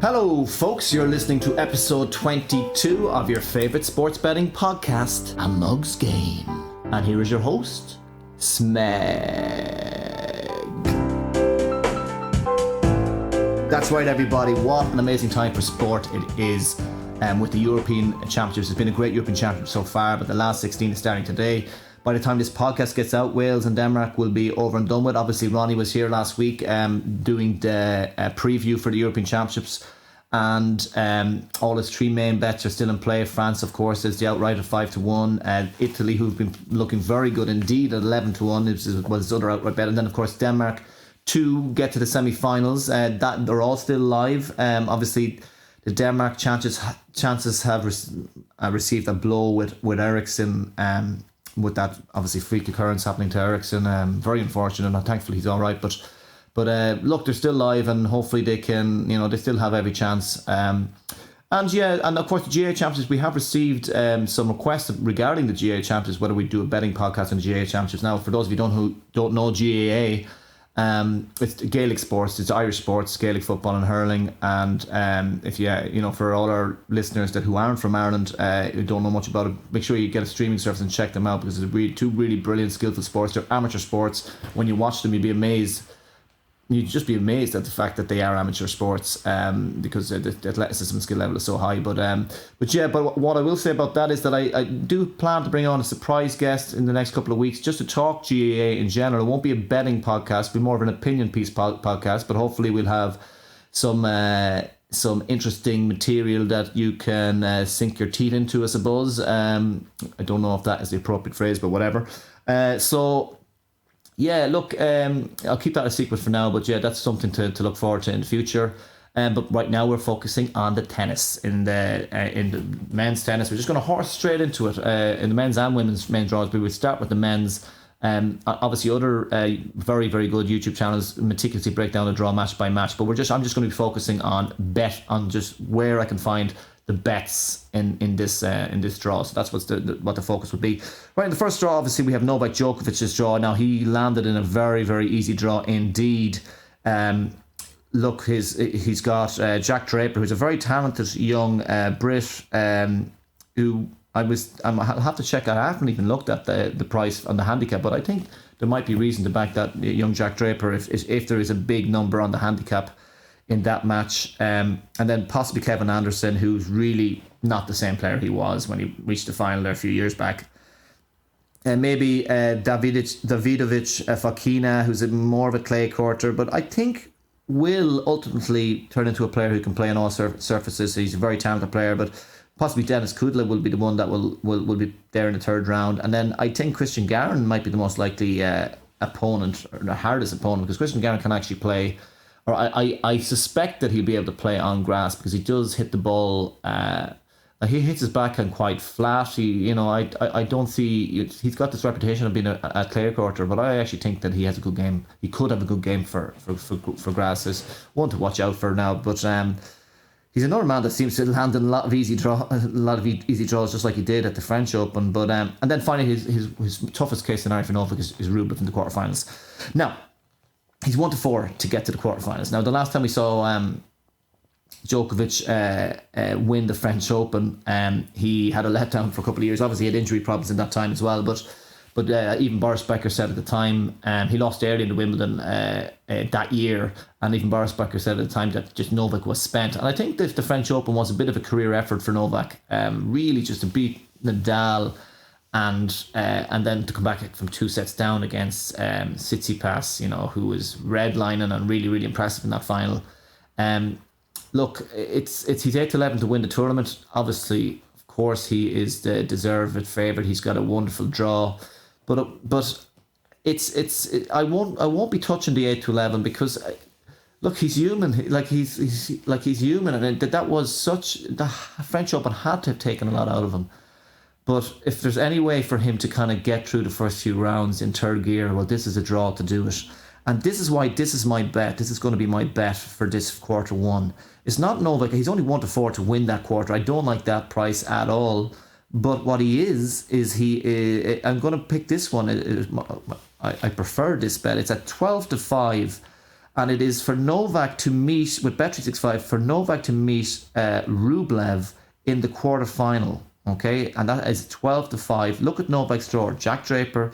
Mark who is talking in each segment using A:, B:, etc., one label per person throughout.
A: Hello, folks. You're listening to episode 22 of your favorite sports betting podcast, A Mug's Game. And here is your host, Smeg. That's right, everybody. What an amazing time for sport it is with the European Championships. It's been a great European Championship so far, but the last 16 is starting today. By the time this podcast gets out, Wales and Denmark will be over and done with. Obviously, Ronnie was here last week doing the preview for the European Championships, and all his three main bets are still in play. France, of course, is the outright at 5-1. Italy, who've been looking very good indeed, at 11-1 was his other outright bet, and then of course Denmark to get to the semi-finals. That they're all still live. Obviously, the Denmark chances have received a blow with Eriksson. With that obviously freak occurrence happening to Eriksson, very unfortunate. And thankfully he's all right, but look, they're still live, and hopefully they can, they still have every chance. And of course the GAA Championships, we have received some requests regarding the GAA Championships, whether we do a betting podcast on the GAA Championships. Now, for those of you who don't know GAA, it's Gaelic sports, it's Irish sports, Gaelic football and hurling. And for all our listeners who aren't from Ireland, who don't know much about it, make sure you get a streaming service and check them out, because they're two really brilliant, skillful sports. They're amateur sports. When you watch them, you'd just be amazed at the fact that they are amateur sports, because the athleticism and skill level is so high. But what I will say about that is that I do plan to bring on a surprise guest in the next couple of weeks, just to talk GAA in general. It won't be a betting podcast, it'll be more of an opinion piece podcast, but hopefully we'll have some interesting material that you can sink your teeth into, I suppose. I don't know if that is the appropriate phrase, but whatever. Yeah, look, I'll keep that a secret for now, but yeah, that's something to look forward to in the future. But right now we're focusing on the tennis. In the men's tennis, we're just going to horse straight into it. In the men's and women's main draws, we would start with the men's. Obviously, other very, very good YouTube channels meticulously break down the draw match by match. But I'm just going to be focusing on just where I can find the bets in this draw. So that's what the focus would be. Right, in the first draw, obviously we have Novak Djokovic's draw. Now, he landed in a very, very easy draw indeed. Look, he's got Jack Draper, who's a very talented young Brit, who I'll have to check. I haven't even looked at the price on the handicap, but I think there might be reason to back that young Jack Draper if there is a big number on the handicap in that match. And then possibly Kevin Anderson, who's really not the same player he was when he reached the final there a few years back. And maybe Davidovich Fokina, who's more of a clay courter, but I think will ultimately turn into a player who can play on all surfaces. He's a very talented player, but possibly Dennis Kudla will be the one that will be there in the third round. And then I think Christian Garin might be the most likely opponent, or the hardest opponent, because Christian Garin can actually play, or I suspect that he'll be able to play on grass, because he does hit the ball. He hits his backhand quite flat. I don't see. He's got this reputation of being a clay courter, but I actually think that he has a good game. He could have a good game for grass. There's one to watch out for now. But he's another man that seems to land in a lot of easy draws, just like he did at the French Open. But and then finally, his toughest case scenario for Novak is Rublev in the quarterfinals. Now, he's 1-4 to get to the quarterfinals. Now, the last time we saw Djokovic win the French Open, he had a letdown for a couple of years. Obviously, he had injury problems in that time as well. But even Boris Becker said at the time, he lost early in the Wimbledon that year, and even Boris Becker said at the time that just Novak was spent. And I think that the French Open was a bit of a career effort for Novak, really just to beat Nadal, and then to come back from 2 sets down against Tsitsipas, who was redlining and really, really impressive in that final. Look, he's 8-11 to win the tournament. Obviously, of course, he is the deserved favourite. He's got a wonderful draw, but I won't be touching the 8-11, because look, he's human. He's human, and that was the French Open had to have taken a lot out of him. But if there's any way for him to kind of get through the first few rounds in third gear, well, this is a draw to do it. And this is why this is my bet. This is going to be my bet for this quarter one. It's not Novak. He's only 1-4 to win that quarter. I don't like that price at all. But what he is I'm going to pick this one. I prefer this bet. It's at 12-5. and it is for Novak to meet, with Bet365, for Novak to meet Rublev in the quarterfinal. Okay, and that is 12-5. Look at Novak's draw: Jack Draper,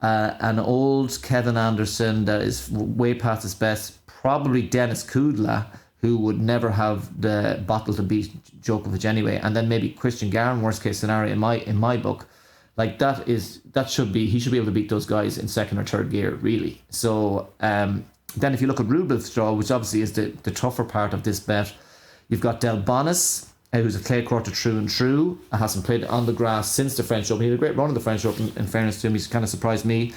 A: an old Kevin Anderson that is way past his best, probably Denis Kudla, who would never have the bottle to beat Djokovic anyway, and then maybe Christian Garin, worst case scenario in my book. Like he should be able to beat those guys in second or third gear, really. So then if you look at Rublev's draw, which obviously is the tougher part of this bet, you've got Del Bonis, who's a clay courter true and true, hasn't played on the grass since the French Open. He had a great run in the French Open, in fairness to him. He's kind of surprised me.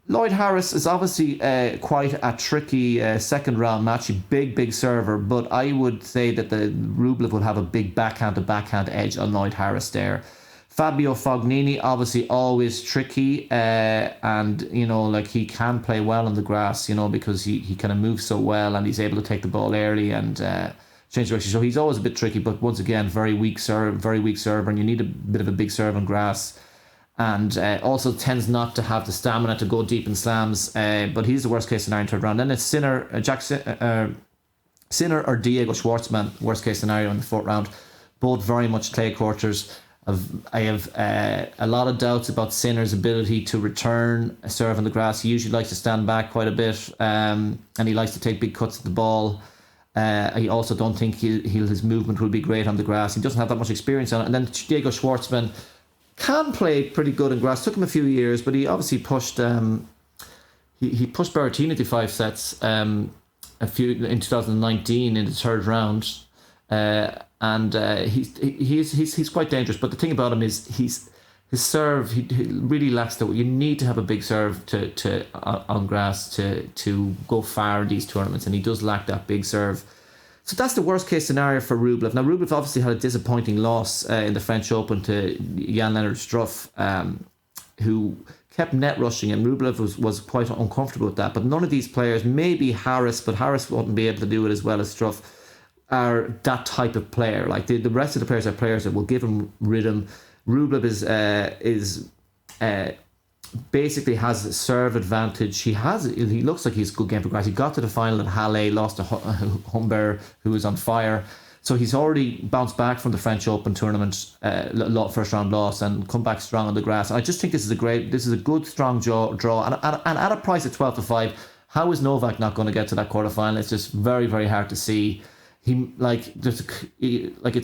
A: Lloyd Harris is obviously quite a tricky second round match. He's big server, but I would say that the Rublev will have a big backhand to backhand edge on Lloyd Harris there. Fabio Fognini, obviously always tricky, and like he can play well on the grass, because he kind of moves so well and he's able to take the ball early and change direction. So he's always a bit tricky, but once again, very weak server, and you need a bit of a big serve on grass. And also tends not to have the stamina to go deep in slams, but he's the worst case scenario in third round. Then it's Sinner or Diego Schwartzman, worst case scenario in the fourth round. Both very much clay quarters. I have a lot of doubts about Sinner's ability to return a serve on the grass. He usually likes to stand back quite a bit, and he likes to take big cuts at the ball. I also don't think his movement will be great on the grass. He doesn't have that much experience on it. And then Diego Schwartzman can play pretty good in grass. Took him a few years, but he obviously pushed he pushed Berrettini to 5 sets in 2019 in the third round, and he's quite dangerous. But the thing about him is his serve, he really lacks the. You need to have a big serve to on grass to go far in these tournaments, and he does lack that big serve. So that's the worst case scenario for Rublev. Now, Rublev obviously had a disappointing loss in the French Open to Jan-Lennard Struff, who kept net rushing, and Rublev was quite uncomfortable with that. But none of these players, maybe Harris, but Harris wouldn't be able to do it as well as Struff, are that type of player. Like the rest of the players are players that will give him rhythm. Rublev is basically has a serve advantage. He looks like he's a good game for grass. He got to the final at Halle, lost to Humbert, who was on fire. So he's already bounced back from the French Open tournament, first round loss, and come back strong on the grass. I just think this is a good strong draw, and at a price at 12-5. How is Novak not going to get to that quarterfinal? It's just very, very hard to see. It's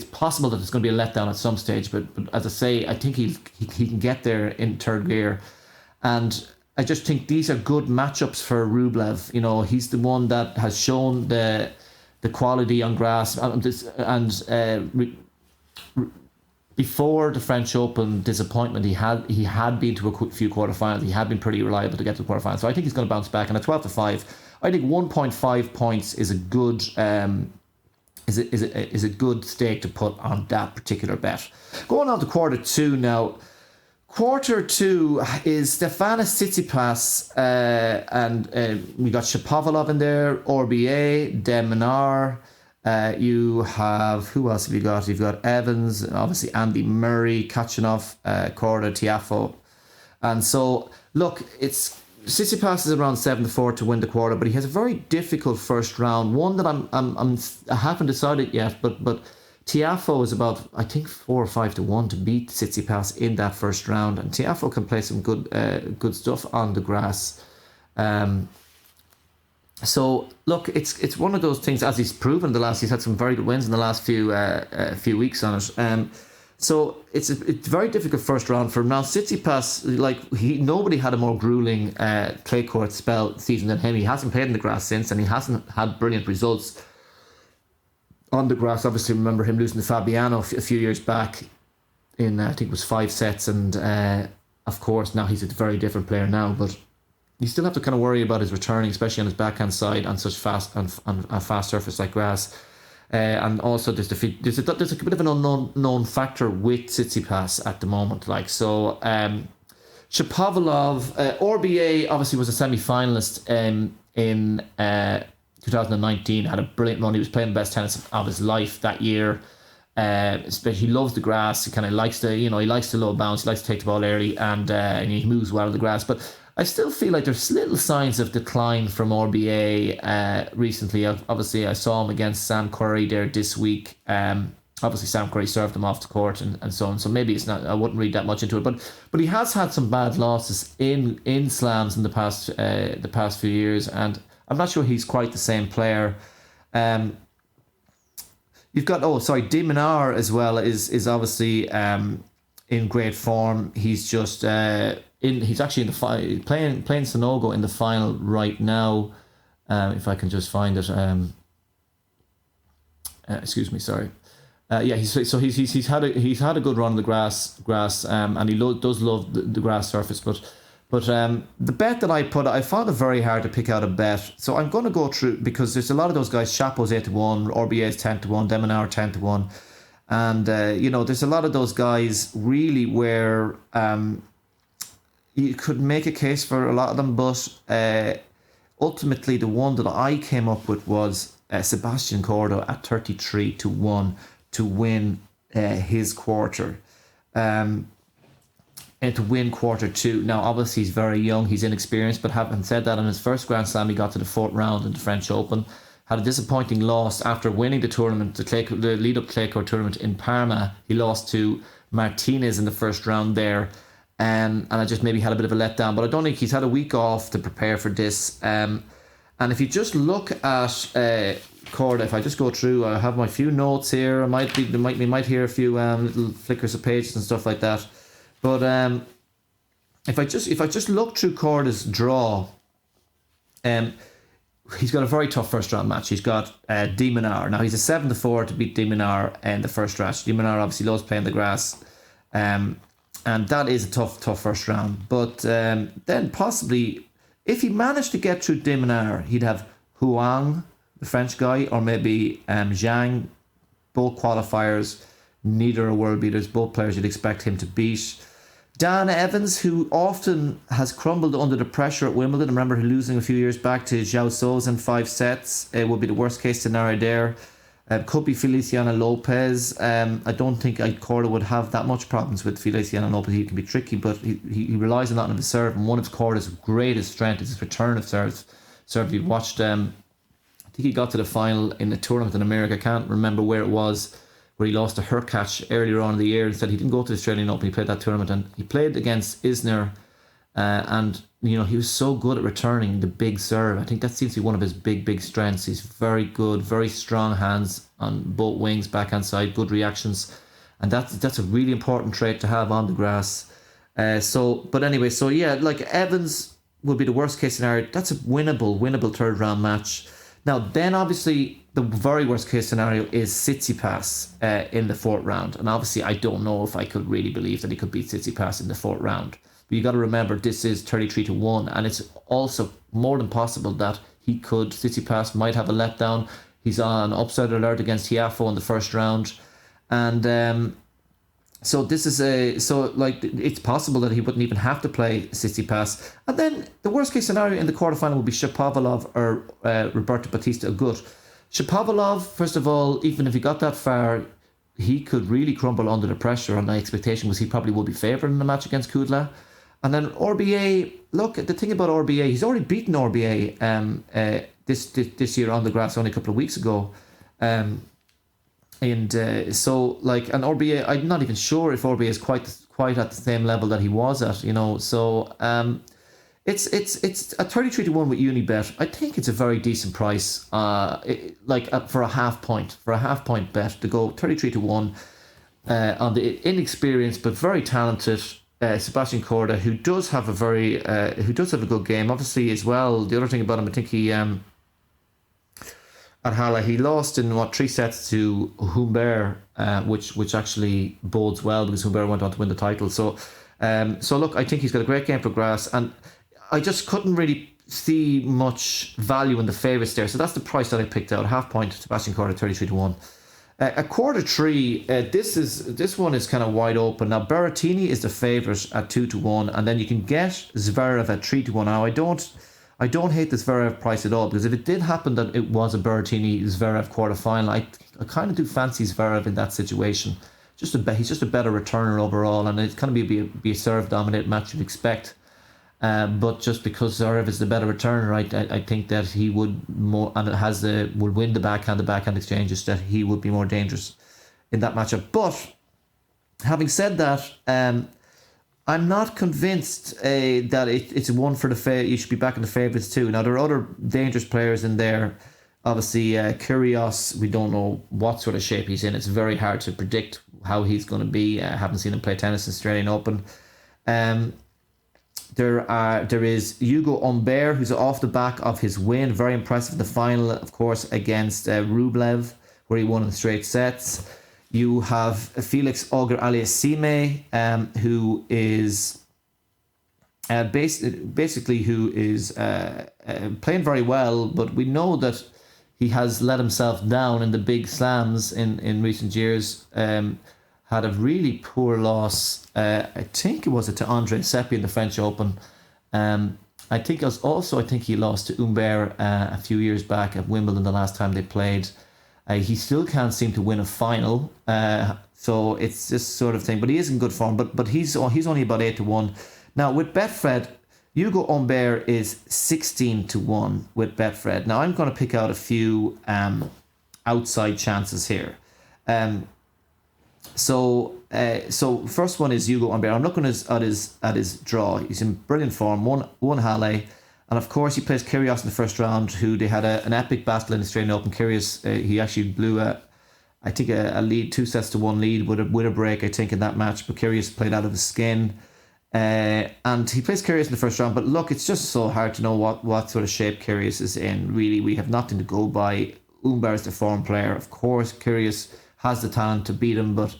A: possible that it's going to be a letdown at some stage, but as I say, I think he can get there in third gear. And I just think these are good matchups for Rublev. He's the one that has shown the quality on grass. Before the French Open disappointment, he had been to a few quarterfinals. He had been pretty reliable to get to the quarterfinals. So I think he's going to bounce back. And at 12-5, I think 1.5 points is a good is a good stake to put on that particular bet. Going on to quarter two now. Quarter two is Stefanos Tsitsipas, and we got Shapovalov in there, RBA, Deminar. You have, who else have you got? You've got Evans, obviously Andy Murray, Kachanov, Korda, Tiafoe. And so, look, Tsitsipas is around 7-4 to win the quarter, but he has a very difficult first round. One that I haven't decided yet, but Tiafoe is about, I think, 4 or 5-1 to beat Tsitsipas in that first round, and Tiafoe can play some good stuff on the grass. So look, it's one of those things, as he's proven he's had some very good wins in the last few weeks on it. So it's a very difficult first round for him. Now Tsitsipas, nobody had a more grueling clay court season than him. He hasn't played in the grass since, and he hasn't had brilliant results on the grass. Obviously, remember him losing to Fabiano a few years back in, I think it was 5 sets. And of course, now he's a very different player now. But you still have to kind of worry about his returning, especially on his backhand side on such fast on a fast surface like grass. And also, there's a bit of an unknown factor with Tsitsipas at the moment. Shapovalov, RBA obviously was a semi-finalist in 2019, had a brilliant run. He was playing the best tennis of his life that year. Especially, he loves the grass. He kind of likes to, he likes to low bounce. He likes to take the ball early, and he moves well on the grass. But I still feel like there's little signs of decline from RBA recently. Obviously, I saw him against Sam Querrey there this week. Obviously, Sam Querrey served him off the court and so on. So maybe it's not. I wouldn't read that much into it. But he has had some bad losses in slams in the past few years, and I'm not sure he's quite the same player. You've got De Minaur as well is obviously in great form. He's just he's actually in the playing Sonogo in the final right now. If I can just find it. Excuse me, sorry. He's had a good run on the grass, and he does love the grass surface. But the bet that I found it very hard to pick out a bet. So I'm going to go through, because there's a lot of those guys. Chapeau's 8-1, RBA's 10-1, De Minaur 10-1, and there's a lot of those guys really where you could make a case for a lot of them, but ultimately the one that I came up with was Sebastian Corda at 33-1 to win his quarter. And to win quarter two. Now, obviously, he's very young, he's inexperienced, but having said that, in his first Grand Slam, he got to the fourth round in the French Open, had a disappointing loss after winning the tournament, the lead-up clay court tournament in Parma. He lost to Martinez in the first round there, and I just maybe had a bit of a letdown, but I don't think he's had a week off to prepare for this. And if you just look at Corda, if I just go through, I have my few notes here. We might hear a few little flickers of pages and stuff like that. But if I just look through Corda's draw, he's got a very tough first round match. He's got De Minaur. Now he's a 7-4 to beat De Minaur in the first round. De Minaur obviously loves playing the grass, and that is a tough first round. But then possibly, if he managed to get through De Minaur, he'd have Huang, the French guy, or maybe Zhang, both qualifiers. Neither are world beaters, both players you'd expect him to beat. Dan Evans, who often has crumbled under the pressure at Wimbledon. I remember losing a few years back to João Sousa in 5 sets. It would be the worst case scenario there. Could be Feliciano Lopez. I don't think Corda would have that much problems with Feliciano Lopez. He can be tricky, but he relies a lot on the serve. And one of Corda's greatest strengths is his return of serve. If you watched, I think he got to the final in the tournament in America. I can't remember where it was, where he lost to Hurkacz earlier on in the year. Instead, he didn't go to the Australian Open. He played that tournament, and he played against Isner, and he was so good at returning the big serve. I think that seems to be one of his big strengths. He's very good, very strong hands on both wings, backhand side, good reactions, and that's a really important trait to have on the grass. Like Evans would be the worst case scenario. That's a winnable third round match. Now, then obviously the very worst case scenario is Tsitsipas in the fourth round. And obviously I don't know if I could really believe that he could beat Tsitsipas in the fourth round. But you got to remember, this is 33-1, and it's also more than possible that Tsitsipas might have a letdown. He's on upside alert against Tiafoe in the first round. And so it's possible that he wouldn't even have to play Tsitsipas. And then the worst case scenario in the quarterfinal would be Shapovalov or Roberto Bautista Agut. Shapovalov, first of all, even if he got that far, he could really crumble under the pressure, and my expectation was he probably would be favoured in the match against Kudla. And then RBA, look, the thing about RBA, he's already beaten RBA this year on the grass only a couple of weeks ago. And RBA, I'm not even sure if RBA is quite at the same level that he was at, So it's a 33-1 with Unibet. I think it's a very decent price. For a half point bet to go 33-1 on the inexperienced but very talented Sebastian Corda, who does have a good game. Obviously, as well, the other thing about him, I think he at Halle, he lost in 3 sets to Humbert, which actually bodes well because Humbert went on to win the title. So look, I think he's got a great game for grass, and I just couldn't really see much value in the favourites there. So that's the price that I picked out. Half point, Sebastian Corda, 33-1. A quarter three, this one is kind of wide open. Now, Berrettini is the favourite at 2-1, and then you can get Zverev at 3-1. Now, I don't hate the Zverev price at all, because if it did happen that it was a Berrettini-Zverev quarter-final, I kind of do fancy Zverev in that situation. He's just a better returner overall, and it's kind of be a serve-dominated match you'd expect. But just because Zverev is the better returner, I think that he would more, and it has would win the backhand exchanges, that he would be more dangerous in that matchup. But having said that, I'm not convinced that it's one for the you should be backing the favourites too. Now there are other dangerous players in there. Obviously, Kyrgios, we don't know what sort of shape he's in. It's very hard to predict how he's going to be. I haven't seen him play tennis in Australian Open. There is Hugo Humbert, who's off the back of his win. Very impressive in the final, of course, against Rublev, where he won in straight sets. You have Felix Auger-Aliassime, who is basically playing very well, but we know that he has let himself down in the big slams in recent years. Had a really poor loss. I think it was to Andre Seppi in the French Open. I think he lost to Humbert a few years back at Wimbledon the last time they played. He still can't seem to win a final. So it's this sort of thing. But he is in good form. But he's only about 8-1. Now with Betfred, Hugo Humbert is 16-1 with Betfred. Now I'm going to pick out a few outside chances here. So first one is Hugo Humbert. I'm looking at his draw. He's in brilliant form. One Halle, and of course he plays Kyrgios in the first round. Who they had an epic battle in the Australian Open. Kyrgios he actually blew a lead, 2-1 lead with a break, I think, in that match. But Kyrgios played out of his skin. And he plays Kyrgios in the first round. But look, it's just so hard to know what sort of shape Kyrgios is in. Really, we have nothing to go by. Humbert is the form player. Of course, Kyrgios has the talent to beat him, but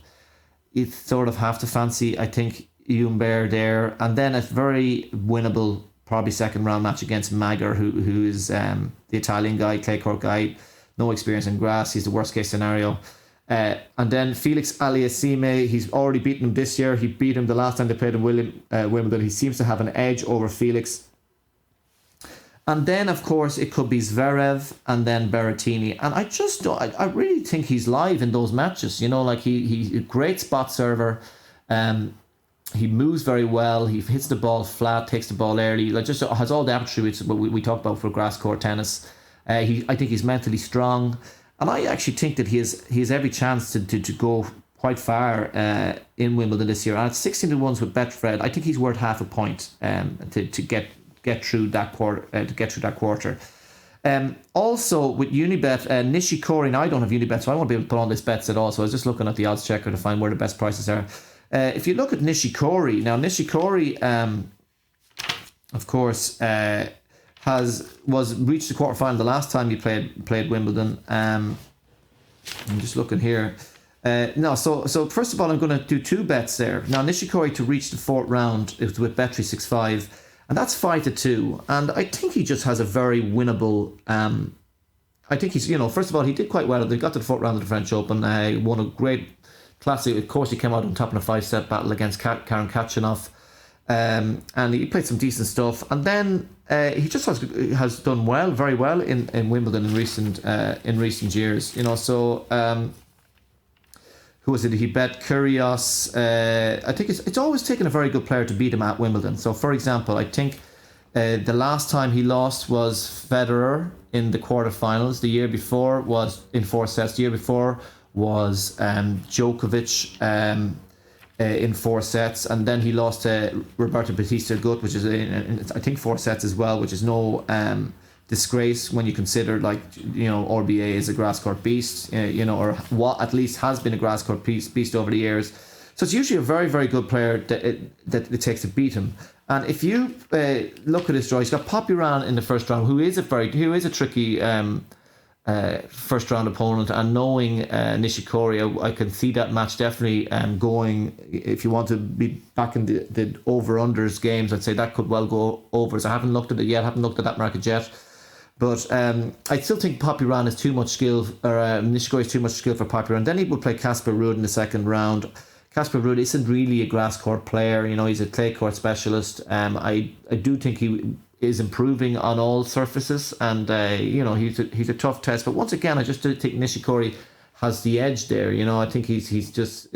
A: it's sort of have to fancy, I think, Humbert there. And then a very winnable, probably second round match against Magger, who is the Italian guy, clay court guy, no experience in grass. He's the worst case scenario. And then Felix Aliassime, he's already beaten him this year. He beat him the last time they played in Wimbledon. He seems to have an edge over Felix. And then, of course, it could be Zverev and then Berrettini. And I just don't, I really think he's live in those matches. You know, like he's a great spot server. He moves very well. He hits the ball flat, takes the ball early. Like just has all the attributes we talked about for grass court tennis. I think he's mentally strong. And I actually think that he has every chance to go quite far in Wimbledon this year. And at 16-1 with Betfred, I think he's worth half a point to get through that quarter. Also with Unibet, Nishikori. Now I don't have Unibet, so I won't be able to put on this bets at all. So I was just looking at the odds checker to find where the best prices are. If you look at Nishikori, now Nishikori, of course, was reached the quarterfinal the last time he played Wimbledon. I'm just looking here. So first of all, I'm going to do two bets there. Now Nishikori to reach the fourth round is with Bet365, and that's 5-2. And I think he just has a very winnable. I think he's, first of all, he did quite well. They got to the fourth round of the French Open. Won a great classic. Of course, he came out on top in a 5-set battle against Karen Khachanov. And he played some decent stuff, and then he just has done very well in Wimbledon in recent years. So who was it? He bet Kyrgios. I think it's always taken a very good player to beat him at Wimbledon. So for example, I think the last time he lost was Federer in the quarterfinals. The year before was in 4 sets. The year before was Djokovic. In 4 sets, and then he lost to Roberto Batista Gut, which is in I think 4 sets as well, which is no disgrace when you consider RBA is a grass court beast, or what at least has been a grass court beast over the years. So it's usually a very, very good player that it takes to beat him. And if you look at his draw, he's got Popyran in the first round, who is a tricky first round opponent, and knowing Nishikori, I can see that match definitely going. If you want to be back in the over-unders games, I'd say that could well go overs. I haven't looked at it yet, haven't looked at that market yet, but I still think Popyran is too much skill, or Nishikori is too much skill for Popyran. Then he would play Casper Ruud in the second round. Casper Ruud isn't really a grass court player, he's a clay court specialist. I do think he is improving on all surfaces, and he's a tough test. But once again, I just do think Nishikori has the edge there. I think he's just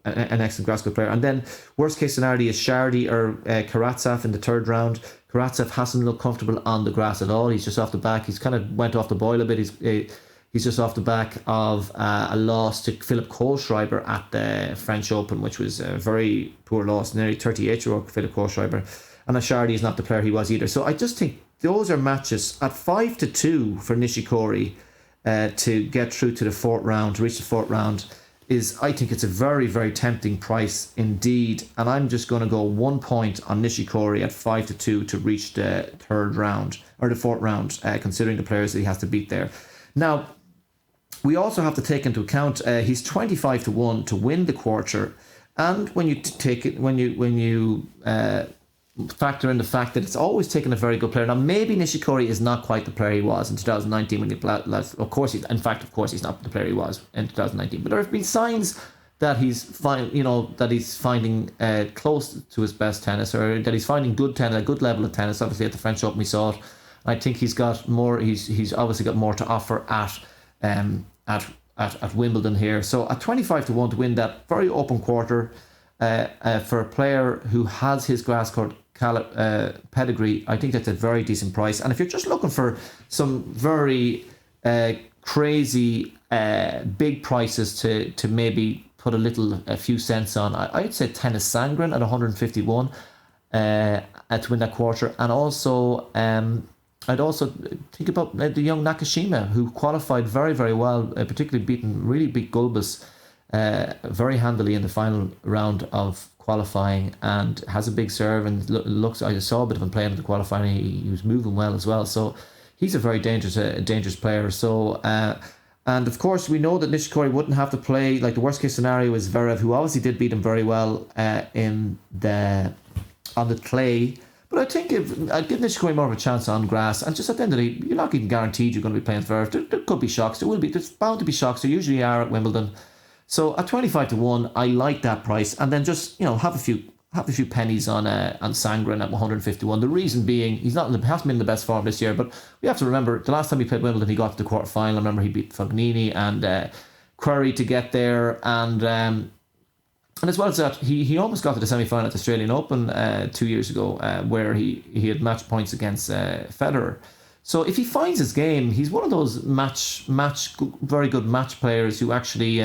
A: an excellent grass court player. And then worst case scenario is Shardy or Karatsev in the third round. Karatsev hasn't looked comfortable on the grass at all. He's just off the back. He's kind of went off the boil a bit. He's just off the back of a loss to Philip Kohlschreiber at the French Open, which was a very poor loss. Nearly 38-year-old Philip Kohlschreiber. And Shardy is not the player he was either. So I just think those are matches at 5-2 for Nishikori to get through to the fourth round, to reach the fourth round. I think it's a very, very tempting price indeed. And I'm just going to go 1 point on Nishikori at 5-2 to reach the third round, or the fourth round, considering the players that he has to beat there. Now, we also have to take into account he's 25-1 to win the quarter. And when you take it, when you factor in the fact that it's always taken a very good player. Now, maybe Nishikori is not quite the player he was in 2019 when he played. Of course, he's not the player he was in 2019. But there have been signs that he's finding close to his best tennis, or that he's finding good tennis, a good level of tennis. Obviously, at the French Open, we saw it. I think he's got more. He's obviously got more to offer at Wimbledon here. So at 25-1 to win that very open quarter for a player who has his grass court pedigree, I think that's a very decent price. And if you're just looking for some very crazy big prices to maybe put a few cents on, I'd say Tennis Sangren at 151 to win that quarter. And also I'd also think about the young Nakashima, who qualified very, very well, particularly beat Gulbis very handily in the final round of qualifying, and has a big serve and looks. I saw a bit of him playing in the qualifying. He was moving well as well, so he's a very dangerous player. So and of course we know that Nishikori wouldn't have to play. Like, the worst case scenario is Zverev, who obviously did beat him very well on the clay. But I think I'd give Nishikori more of a chance on grass, and just at the end of the day, you're not even guaranteed you're going to be playing Zverev. There could be shocks. There's bound to be shocks. There usually are at Wimbledon. So at 25-1, I like that price, and then just have a few pennies on Sangren at 151. The reason being, hasn't been in the best form this year, but we have to remember the last time he played Wimbledon, he got to the quarter final. I remember he beat Fognini and Querrey to get there, and as well as that, he almost got to the semi-final at the Australian Open 2 years ago, where he had match points against Federer. So if he finds his game, he's one of those very good match players who actually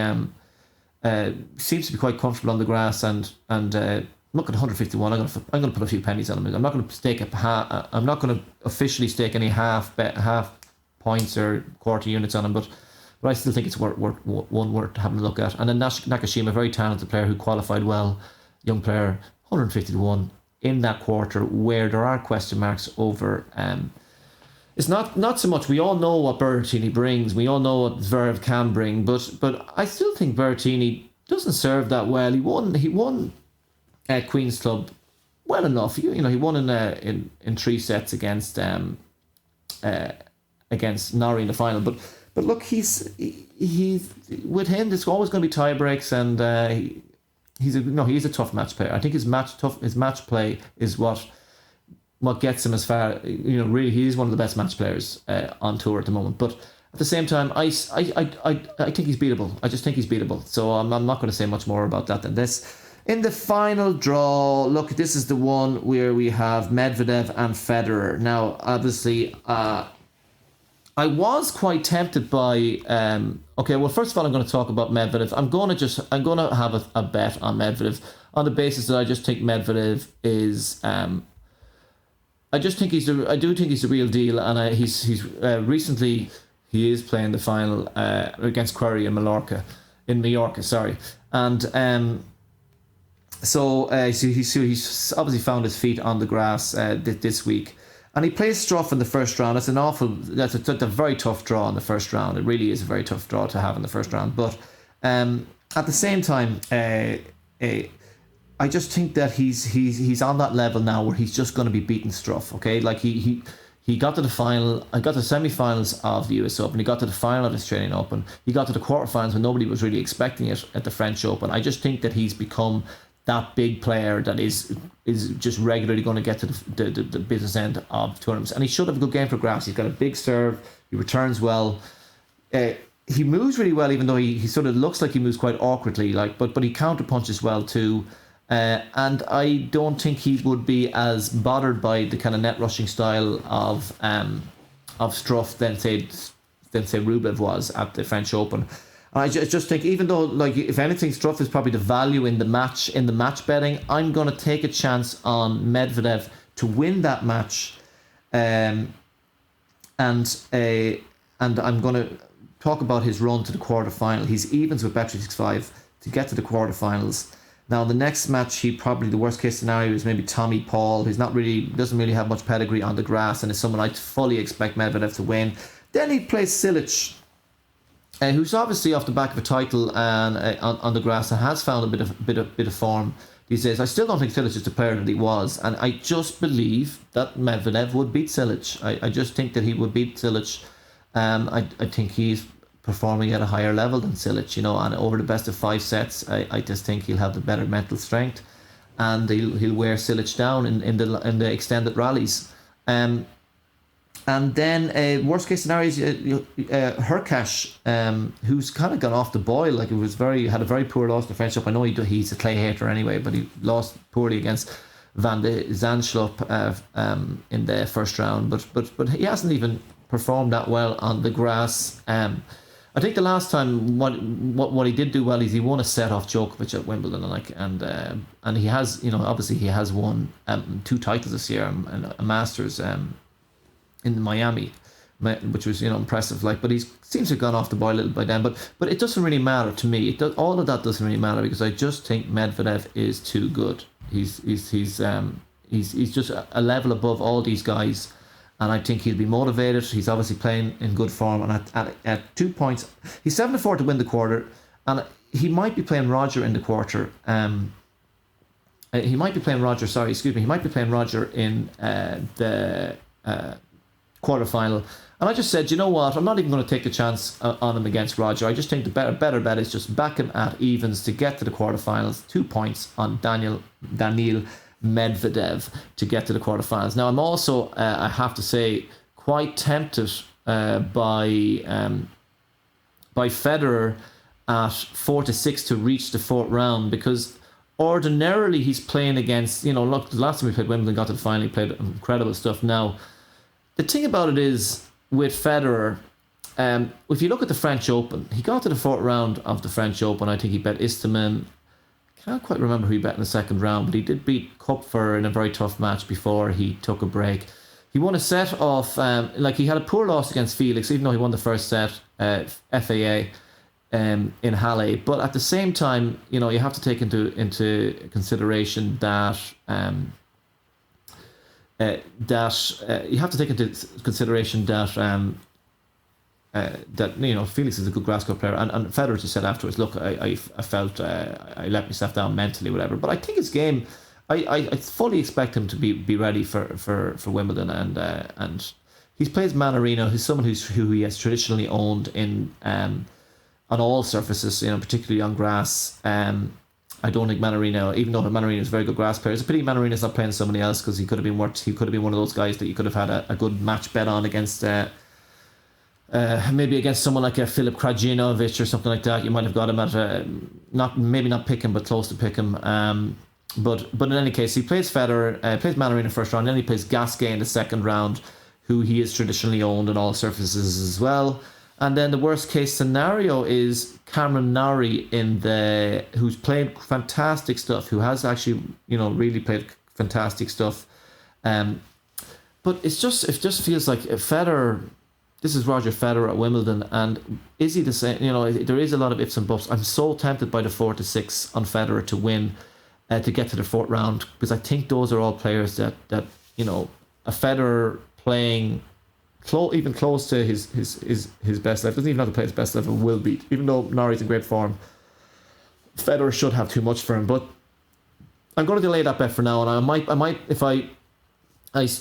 A: seems to be quite comfortable on the grass. And look at 151. I'm going to put a few pennies on him. I'm not going to stake I'm not going to officially stake any half points or quarter units on him, but I still think it's worth having a look at. And then Nakashima, very talented player who qualified well, young player, 150-1 in that quarter, where there are question marks over. It's not so much. We all know what Berrettini brings. We all know what Zverev can bring, but I still think Berrettini doesn't serve that well. He won Queen's Club well enough. He won in 3 sets against Norrie in the final, but look, he's with him. There's always going to be tie breaks, and he's a tough match player. I think his match play is what gets him as far. Really, he is one of the best match players on tour at the moment. But at the same time, I think he's beatable. I just think he's beatable. So I'm not going to say much more about that than this. In the final draw, look, this is the one where we have Medvedev and Federer. Now, obviously, I was quite tempted by. Well, first of all, I'm going to talk about Medvedev. I'm going to have a bet on Medvedev on the basis that I just think Medvedev is. I do think he's the real deal, and he's recently he is playing the final against Querrey in Mallorca, sorry, and so he's obviously found his feet on the grass this week. And he plays Struff in the first round. That's a very tough draw in the first round. It really is a very tough draw to have in the first round. But at the same time, I just think that he's on that level now where he's just going to be beating Struff. Okay, like he got to the final. I got to the semi-finals of the US Open. He got to the final of the Australian Open. He got to the quarterfinals when nobody was really expecting it at the French Open. I just think that he's become that big player that is just regularly going to get to the business end of tournaments, and he should have a good game for grass. He's got a big serve. He returns well. he moves really well, even though he sort of looks like he moves quite awkwardly. But he counter punches well too. And I don't think he would be as bothered by the kind of net rushing style of Struff than say Rublev was at the French Open. And I just think, even though, like, if anything, Struff is probably the value in the match betting, I'm going to take a chance on Medvedev to win that match, and I'm going to talk about his run to the quarterfinal. He's evens with Bet365 to get to the quarterfinals. Now, the next match, the worst case scenario is maybe Tommy Paul, who's doesn't really have much pedigree on the grass, and is someone I fully expect Medvedev to win. Then he plays Cilic, who's obviously off the back of a title and on the grass and has found a bit of form these days. I still don't think Cilic is the player that he was, and I just believe that Medvedev would beat Cilic. I just think that he would beat Cilic. I think he's performing at a higher level than Cilic, and over the best of 5 sets, I just think he'll have the better mental strength, and he'll wear Cilic down in the extended rallies. And then worst case scenario is Hurkacz, who's kind of gone off the boil. Like, had a very poor loss in the French Open. I know he's a clay hater anyway, but he lost poorly against Van de Zandschulp in the first round. But he hasn't even performed that well on the grass. I think the last time what he did do well is he won a set off Djokovic at Wimbledon, and he has, obviously he has won 2 titles this year, and a Masters in Miami, which was impressive. But he seems to have gone off the boil a little by then. But it doesn't really matter to me. All of that doesn't really matter, because I just think Medvedev is too good. He's just a level above all these guys. And I think he'll be motivated. He's obviously playing in good form. And at 2 points, he's 7-4 to win the quarter. And he might be playing Roger in the quarter. He might be playing Roger in the quarterfinal. And I just said, you know what? I'm not even going to take a chance on him against Roger. I just think the better bet is just back him at evens to get to the quarterfinals. 2 points on Daniil Medvedev to get to the quarterfinals. Now, I'm also, I have to say, quite tempted by Federer at 4-6 to reach the 4th round, because ordinarily he's playing against, look, the last time we played Wimbledon, got to the final, he played incredible stuff. Now, the thing about it is, with Federer, if you look at the French Open, he got to the 4th round of the French Open. I think he bet Istomin. Can't quite remember who he bet in the second round, but he did beat Kupfer in a very tough match before he took a break. He won a set off, he had a poor loss against Felix, even though he won the first set, FAA, in Halle. But at the same time, you have to take into consideration that Felix is a good grass court player, and Federer just said afterwards, look, I felt I let myself down mentally, whatever. But I think his game, I fully expect him to be ready for Wimbledon, and he plays Mannarino, who's someone who he has traditionally owned on all surfaces, particularly on grass. I don't think Mannarino, even though Mannarino is a very good grass player, it's a pity Mannarino's not playing somebody else, because he could have been one of those guys that you could have had a good match bet on against. Maybe against someone like a Filip Krajinovic or something like that. You might have got him at not pick him, but close to pick him. But in any case, he plays Federer, plays Mannarino in the first round, then he plays Gasquet in the second round, who he is traditionally owned on all surfaces as well. And then the worst case scenario is Cameron Norrie who's played fantastic stuff, who has actually really played fantastic stuff. But it just feels like Federer. This is Roger Federer at Wimbledon, and is he the same? There is a lot of ifs and buts. I'm so tempted by the 4-6 on Federer to win, to get to the 4th round, because I think those are all players that a Federer playing even close to his best level, doesn't even have to play his best level, will beat. Even though Norrie's in great form, Federer should have too much for him. But I'm going to delay that bet for now, and I might if I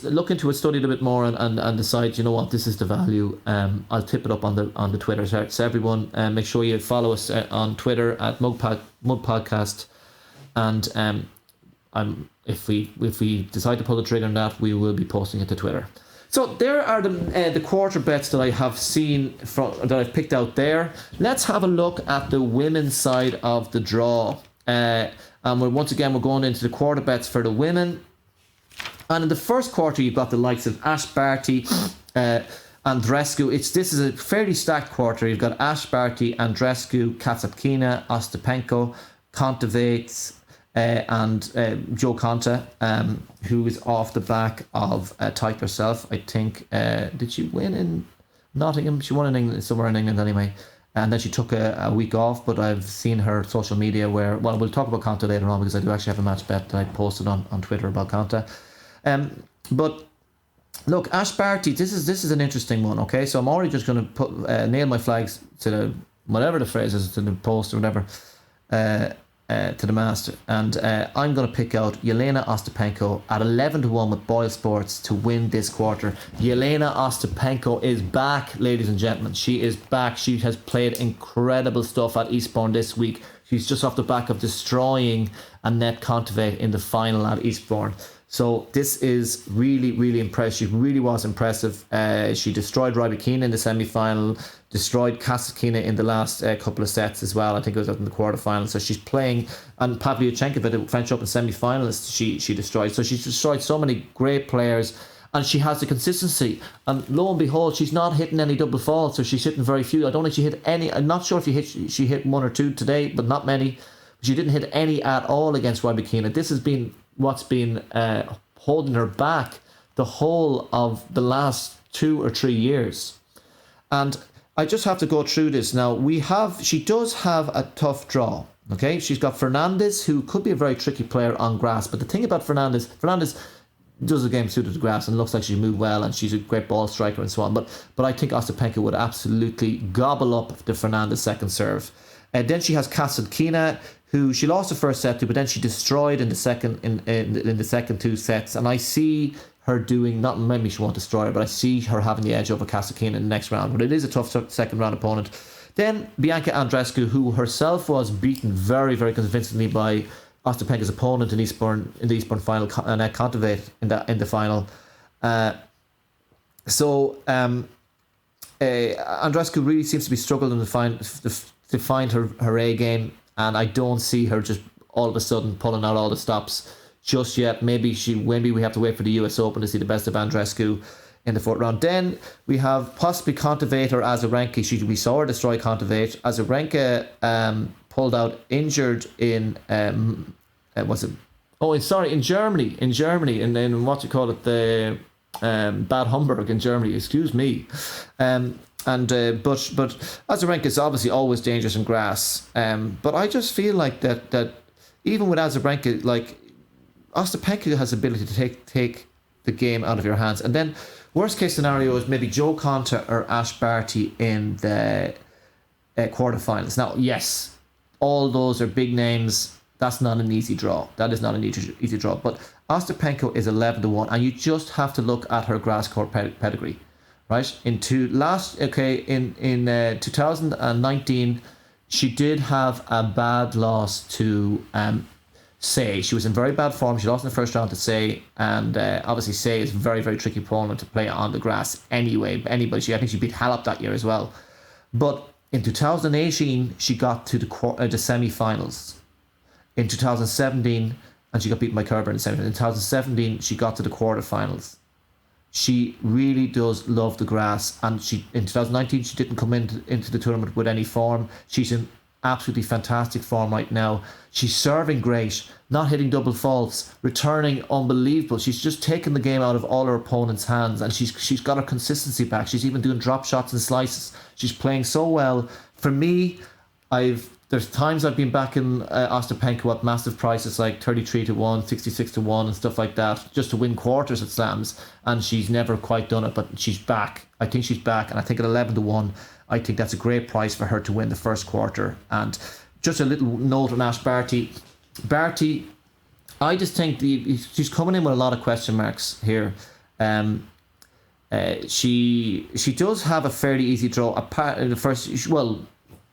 A: look into it, study it a bit more, and decide, this is the value. I'll tip it up on the Twitter. So everyone, make sure you follow us on Twitter at Mud Podcast, and if we decide to pull the trigger on that, we will be posting it to Twitter. So there are the quarter bets that I have seen that I've picked out there. Let's have a look at the women's side of the draw. And once again, we're going into the quarter bets for the women. And in the first quarter, you've got the likes of Ash Barty, Andreescu. This is a fairly stacked quarter. You've got Ash Barty, Andreescu, Kasatkina, Ostapenko, Kontaveits, and Jo Konta, who is off the back of Type herself. I think, did she win in Nottingham? She won in England, somewhere in England anyway. And then she took a week off, but I've seen her social media where, well, we'll talk about Konta later on because I do actually have a match bet that I posted on Twitter about Konta. But look, Ash Barty, this is an interesting one, okay? So I'm already just going to nail my flags to the, whatever the phrase is, to the post or whatever, to the master. And I'm going to pick out Jelena Ostapenko at 11-1 with Boyle Sports to win this quarter. Jelena Ostapenko is back, ladies and gentlemen. She is back. She has played incredible stuff at Eastbourne this week. She's just off the back of destroying Annette Kontaveit in the final at Eastbourne. So this is really, really impressive. She really was impressive. She destroyed Rybakina in the semi-final, destroyed Kasatkina in the last couple of sets as well. I think it was in the quarter-final. So she's playing, and Pavlyuchenkova, the French Open semi-finalist, she destroyed. So she's destroyed so many great players, and she has the consistency. And lo and behold, she's not hitting any double faults, so she's hitting very few. I don't think she hit any. I'm not sure if she hit one or two today, but not many. She didn't hit any at all against Rybakina. This has been what's been holding her back the whole of the last 2 or 3 years. And I just have to go through this now. She does have a tough draw. Okay, she's got Fernandez, who could be a very tricky player on grass. But the thing about Fernandez does the game suited to grass and looks like she moved well and she's a great ball striker and so on. But I think Ostapenko would absolutely gobble up the Fernandez second serve. Then she has Kasatkina, who she lost the first set to, but then she destroyed in the second in the second 2 sets. And I see her doing, not maybe she won't destroy her, but I see her having the edge over Kasatkina in the next round. But it is a tough second round opponent. Then Bianca Andreescu, who herself was beaten very, very convincingly by Ostapenko's opponent in the Eastbourne final, Annette Kontaveit in the final. Andreescu really seems to be struggling to find her A game. And I don't see her just all of a sudden pulling out all the stops just yet. Maybe we have to wait for the US Open to see the best of Andreescu in the 4th round. Then we have possibly Kontaveit or Azarenka. We saw her destroy Kontaveit. Azarenka pulled out injured in in Germany, and then the Bad Homburg in Germany. Excuse me. But Azarenka is obviously always dangerous in grass. But I just feel like that even with Azarenka, like Ostapenko has the ability to take the game out of your hands. And then worst case scenario is maybe Jo Konta or Ash Barty in the quarterfinals. Now, yes, all those are big names. That's not an easy draw. That is not an easy draw. But Ostapenko is 11-1, and you just have to look at her grass court pedigree. Right, in 2019, she did have a bad loss to Say. She was in very bad form. She lost in the first round to Say, and obviously Say is a very, very tricky opponent to play on the grass anyway. I think she beat Halep that year as well. But in 2018, she got to the semi-finals. In 2017, and she got beaten by Kerber in the semi-finals. In 2017, she got to the quarterfinals. She really does love the grass, and in 2019 she didn't come into the tournament with any form. She's in absolutely fantastic form right now. She's serving great, not hitting double faults, returning unbelievable. She's just taken the game out of all her opponents' hands, and she's got her consistency back. She's even doing drop shots and slices. She's playing so well. For me, there's times I've been backing Ostapenko at massive prices like 33-1, 66-1 and stuff like that, just to win quarters at slams, and she's never quite done it, but she's back. I think she's back, and I think at 11-1, I think that's a great price for her to win the first quarter. And just a little note on Ash Barty. Barty, I just think she's coming in with a lot of question marks here. She does have a fairly easy draw. Apart in the first,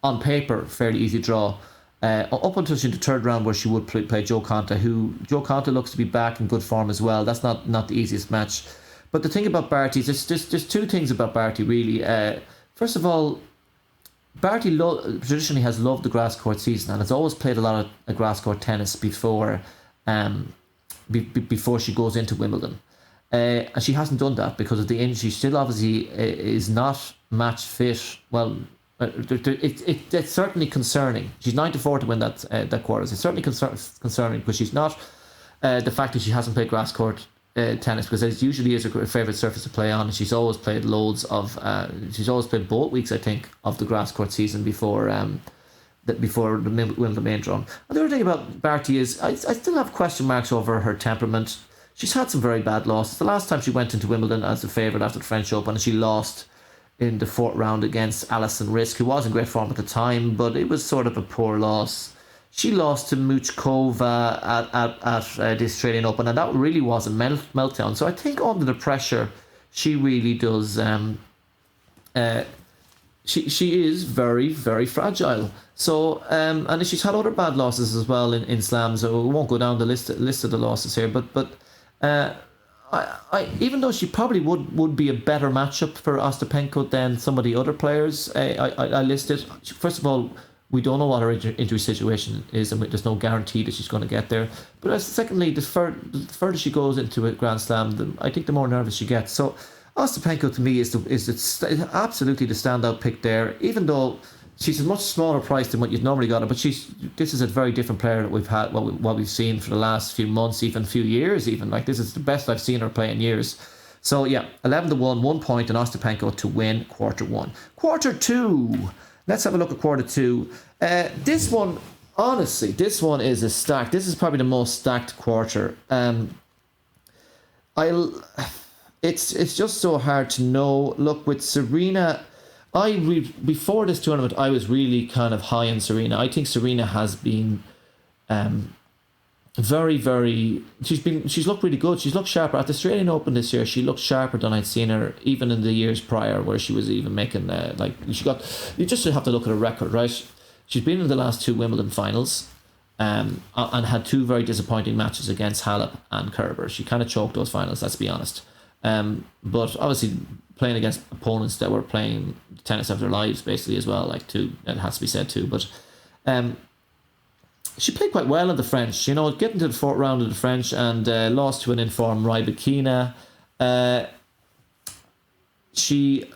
A: on paper, fairly easy draw. Up until the 3rd round, where she would play Jo Konta, who Jo Konta looks to be back in good form as well. That's not the easiest match. But the thing about Barty is there's two things about Barty really. First of all, Barty traditionally has loved the grass court season and has always played a lot of grass court tennis before before she goes into Wimbledon. And she hasn't done that because of the injury. She still obviously is not match fit. Well, it's certainly concerning. She's 9-4 to win that quarters. It's certainly concerning because she's not the fact that she hasn't played grass court tennis, because it usually is her favourite surface to play on. And she's always played she's always played both weeks, I think, of the grass court season before the Wimbledon main draw. And the other thing about Barty is I still have question marks over her temperament. She's had some very bad losses. The last time she went into Wimbledon as a favourite after the French Open, and she lost in the fourth round against Alison Risk, who was in great form at the time, but it was sort of a poor loss. She lost to Muchkova at the Australian Open, and that really was a meltdown. So I think under the pressure, she really does. She is very, very fragile. So and she's had other bad losses as well in slams. So we won't go down the list of the losses here, but. I even though she probably would be a better matchup for Ostapenko than some of the other players I listed. First of all, we don't know what her injury situation is, and there's no guarantee that she's going to get there. But secondly, the further she goes into a Grand Slam, I think the more nervous she gets. So Ostapenko to me is absolutely the standout pick there, even though she's a much smaller price than what you'd normally got her, but this is a very different player that we've had, what we've seen for the last few months, even few years, even. Like, this is the best I've seen her play in years. So yeah, 11-1, 1 point, and Ostapenko to win quarter one. Quarter two. Let's have a look at quarter two. This one, honestly, this one is a stack. This is probably the most stacked quarter. It's just so hard to know. Look, with Serena, before this tournament, I was really kind of high on Serena. I think Serena has been very, very. She's looked really good. She's looked sharper at the Australian Open this year. She looked sharper than I'd seen her even in the years prior, where she was even making You just have to look at her record, right? She's been in the last two Wimbledon finals, and had two very disappointing matches against Halep and Kerber. She kind of choked those finals. Let's be honest. But obviously, playing against opponents that were playing tennis of their lives, basically, as well, it has to be said too. But she played quite well in the French, getting to the fourth round of the French, and lost to an informed Rybakina. She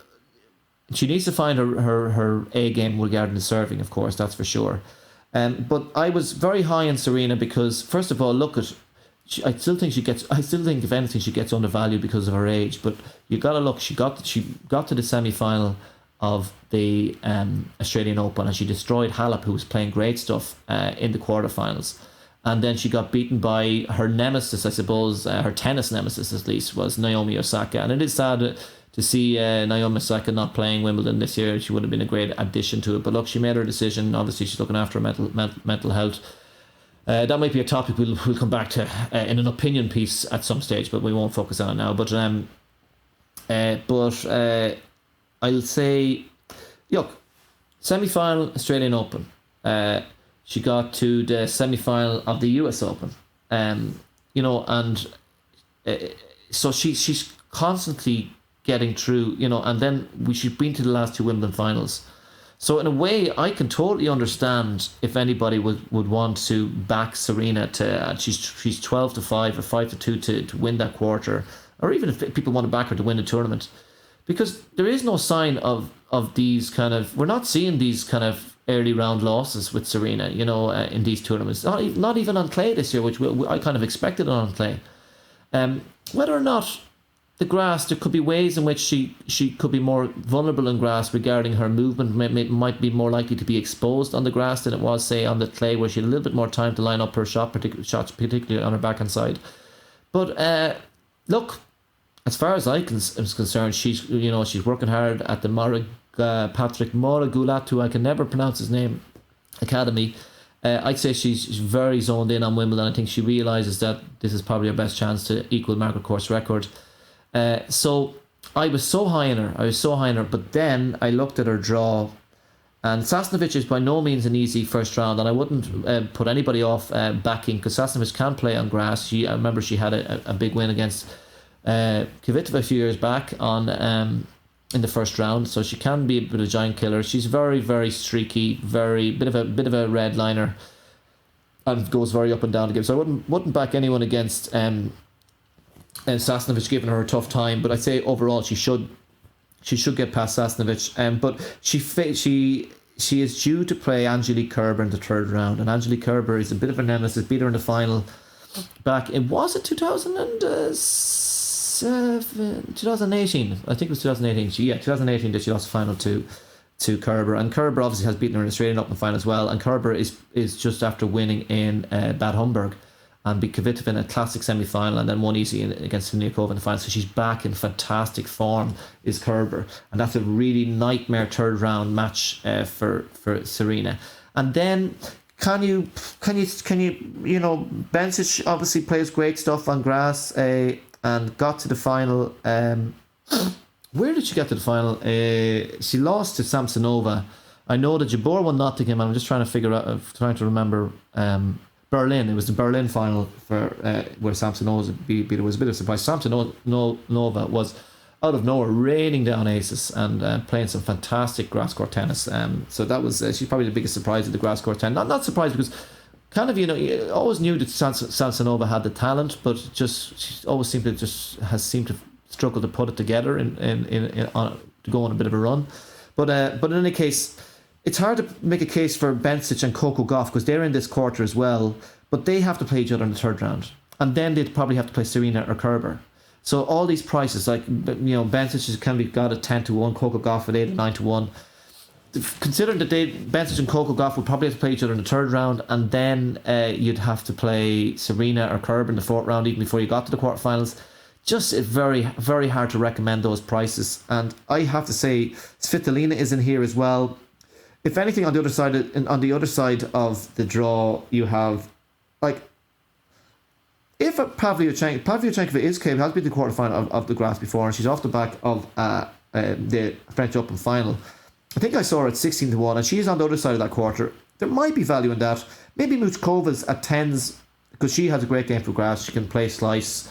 A: needs to find her A game regarding the serving, of course, that's for sure. But I was very high on Serena because, first of all, I still think if anything she gets undervalued because of her age. But you got to look. She got to the semi-final of the Australian Open, and she destroyed Halep, who was playing great stuff in the quarterfinals. And then she got beaten by her nemesis, I suppose, her tennis nemesis at least, was Naomi Osaka. And it is sad to see Naomi Osaka not playing Wimbledon this year. She would have been a great addition to it. But look, she made her decision. Obviously, she's looking after her mental health. That might be a topic we'll come back to in an opinion piece at some stage, but we won't focus on it now. But I'll say, look, semi-final Australian Open. She got to the semi-final of the US Open. So she's constantly getting through, and then she's been to the last two Wimbledon finals. So in a way, I can totally understand if anybody would want to back Serena to she's 12-5 or 5-2 to win that quarter, or even if people want to back her to win the tournament, because there is no sign of these kind of, we're not seeing these kind of early round losses with Serena, in these tournaments. Not even on clay this year, which I kind of expected on clay. Whether or not the grass, there could be ways in which she could be more vulnerable in grass regarding her movement, might be more likely to be exposed on the grass than it was, say, on the clay, where she had a little bit more time to line up her shots, particularly on her backhand side. But look, as far as I'm concerned, she's working hard at the Patrick Moragulat, who I can never pronounce his name, academy. I'd say she's very zoned in on Wimbledon. I think she realises that this is probably her best chance to equal Margaret Court's record. So I was so high in her. But then I looked at her draw, and Sasnovich is by no means an easy first round, and I wouldn't put anybody off backing, because Sasnovich can play on grass. I remember she had a big win against Kvitova a few years back on in the first round, so she can be a bit of a giant killer. She's very, very streaky, very bit of a red liner, and goes very up and down the game. So I wouldn't back anyone against Sasnovich, giving her a tough time. But I'd say overall she should get past Sasnovich. But she is due to play Angelique Kerber in the third round, and Angelique Kerber is a bit of a nemesis. Beat her in the final back. It was it 2018. I think it was 2018. 2018 that she lost the final to Kerber, and Kerber obviously has beaten her in the Australian Open final as well. And Kerber is just after winning in Bad Homburg, and beat Kvitova in a classic semi-final, and then won easy against Siniakova in the final. So she's back in fantastic form, is Kerber, and that's a really nightmare third round match for Serena. And then can you Bencic obviously plays great stuff on grass, and got to the final. Where did she get to the final? She lost to Samsonova. I know that Jabeur won Nottingham. I'm just trying to remember. Berlin. It was the Berlin final for where Samsonova beat her. It was a bit of a surprise. Samsonova was out of nowhere raining down aces and playing some fantastic grass court tennis. So that was she's probably the biggest surprise of the grass court tennis. Not surprised, because kind of you always knew that Samsonova had the talent, but she always seemed to struggle to put it together to go on a bit of a run. But in any case, it's hard to make a case for Bencic and Coco Gauff, because they're in this quarter as well, but they have to play each other in the third round, and then they'd probably have to play Serena or Kerber. So all these prices, like Bencic can be got at 10-1, Coco Gauff at 8 or 9-1. Considering that Bencic and Coco Gauff would probably have to play each other in the third round, and then you'd have to play Serena or Kerber in the fourth round even before you got to the quarterfinals. Just very, very hard to recommend those prices. And I have to say, Svitolina is in here as well. If anything, on the other side of the draw, you have if Pavlyuchenkova is capable, has been the quarterfinal of the grass before, and she's off the back of the French Open final. I think I saw her at 16-1, and she's on the other side of that quarter. There might be value in that. Maybe Muchkova's at 10s, because she has a great game for grass. She can play slice.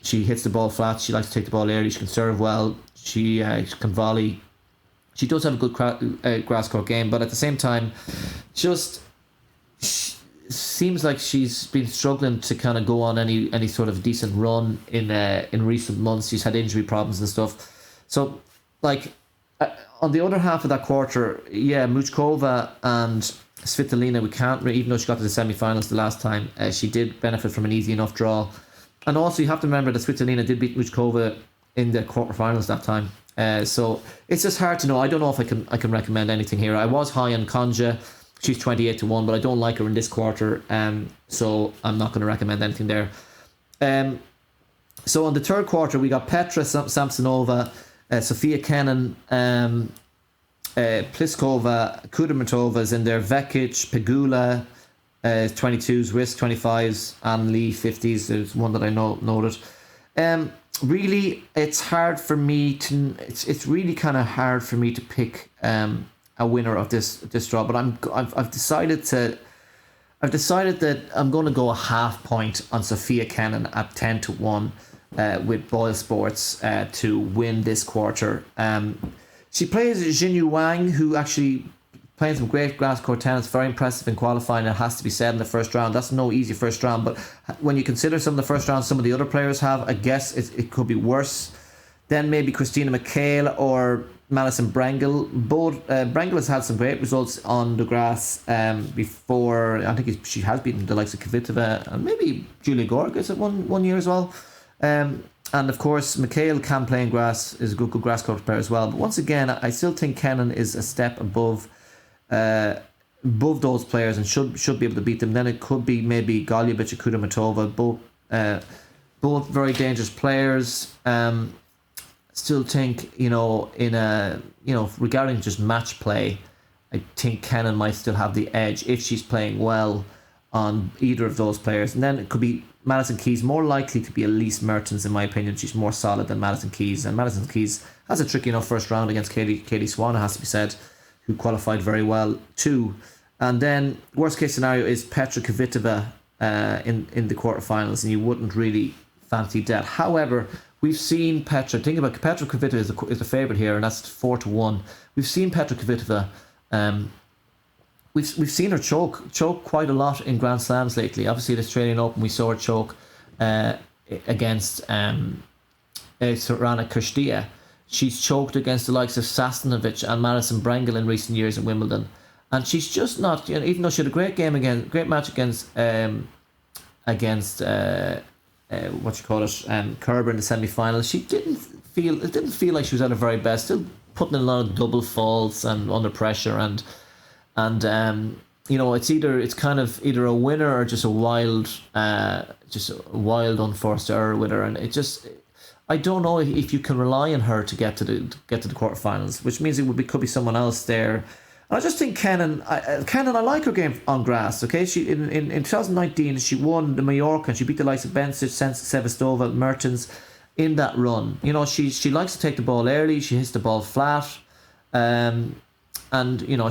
A: She hits the ball flat. She likes to take the ball early. She can serve well. She can volley. She does have a good grass court game, but at the same time, seems like she's been struggling to kind of go on any sort of decent run in recent months. She's had injury problems and stuff. So, on the other half of that quarter, Muchkova and Svitolina, we can't, even though she got to the semi-finals the last time, she did benefit from an easy enough draw. And also, you have to remember that Svitolina did beat Muchkova in the quarterfinals that time. So it's just hard to know. I don't know if I can recommend anything here. I was high on Konja. She's 28-1, but I don't like her in this quarter. So I'm not going to recommend anything there. So on the third quarter, we got Petra Samsonova, Sofia Kenin, Pliskova, Kudermetovas in there, Vekic, Pegula, 22s, Risk 25s, and Lee 50s. There's one that I noted. Really, it's hard for me to. It's really kind of hard for me to pick a winner of this draw. But I've decided that I'm going to go a half point on Sofia Kenin at 10-1 with Boyle Sports to win this quarter. She plays Jinyu Wang, who actually playing some great grass court tennis, very impressive in qualifying. It has to be said in the first round. That's no easy first round, but when you consider some of the first rounds some of the other players have, I guess it could be worse. Then maybe Christina McHale or Madison Brengel. Both Brengel has had some great results on the grass before. I think she has beaten the likes of Kvitova and maybe Julia Gorgas at one year as well. And of course, McHale can play in grass, is a good grass court player as well. But once again, I still think Kenin is a step above those players and should be able to beat them. Then it could be maybe Golubich or Kudermetova, both very dangerous players. Still think regarding just match play, I think Kenin might still have the edge if she's playing well on either of those players. And then it could be Madison Keys, more likely to be Elise Mertens in my opinion. She's more solid than Madison Keys, and Madison Keys has a tricky enough first round against Katie Swan, it has to be said, who qualified very well too. And then worst case scenario is Petra Kvitova in the quarterfinals, and you wouldn't really fancy that. However, we've seen Petra. Think about Petra Kvitova is the favourite here, and that's 4-1. We've seen Petra Kvitova. We've seen her choke quite a lot in Grand Slams lately. Obviously, the Australian Open, we saw her choke against Sorana Kushtia. She's choked against the likes of Sasnovich and Madison Brengel in recent years at Wimbledon, and she's just not. Even though she had a great match against Kerber in the semi-final, it didn't feel like she was at her very best. Still putting in a lot of double faults and under pressure, and it's kind of either a winner or just a wild unforced error with her, and I don't know if you can rely on her to get to the quarterfinals, which means could be someone else there. And I just think Kenin, I like her game on grass. Okay, she in 2019 she won the Mallorca and she beat the likes of Bencic, Sevastova, Mertens in that run. She likes to take the ball early. She hits the ball flat, and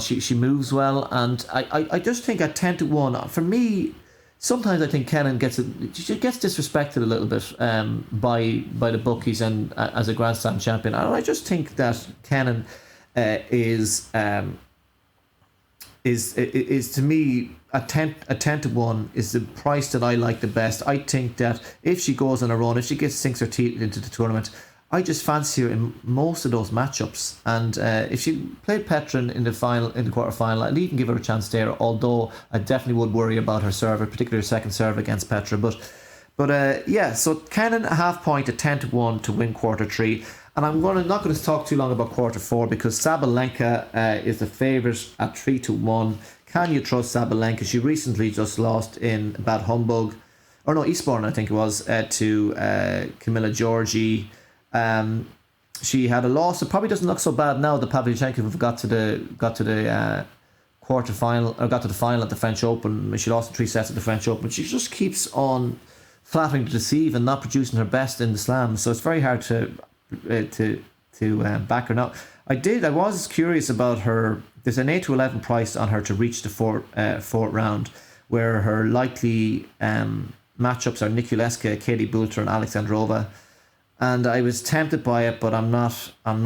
A: she moves well. And I just think at 10-1 for me. Sometimes I think Kenin gets disrespected a little bit by the bookies and as a Grand Slam champion. And I just think that Kenin is to me a 10-1 is the price that I like the best. I think that if she goes on a run, if she sinks her teeth into the tournament, I just fancy her in most of those matchups. And if she played Petra in the quarterfinal, I'd even give her a chance there. Although I definitely would worry about her serve, particularly her second serve against Petra. But so Kenin a half point at 10-1 to win quarter 3. And I'm not going to talk too long about quarter 4 because Sabalenka is the favourite at 3-1. Can you trust Sabalenka? She recently just lost in Bad Humbug, or no, Eastbourne I think it was, to Camilla Giorgi. She had a loss. It probably doesn't look so bad now that Pavlyuchenkova got to the quarter final, or got to the final at the French Open. She lost in 3 sets at the French Open. She just keeps on flattering to deceive and not producing her best in the Slam. So it's very hard to back her now. I was curious about her. There's an 8-11 price on her to reach the fourth round, where her likely matchups are Nikuleska, Katie Boulter, and Alexandrova. And I was tempted by it, but I'm not going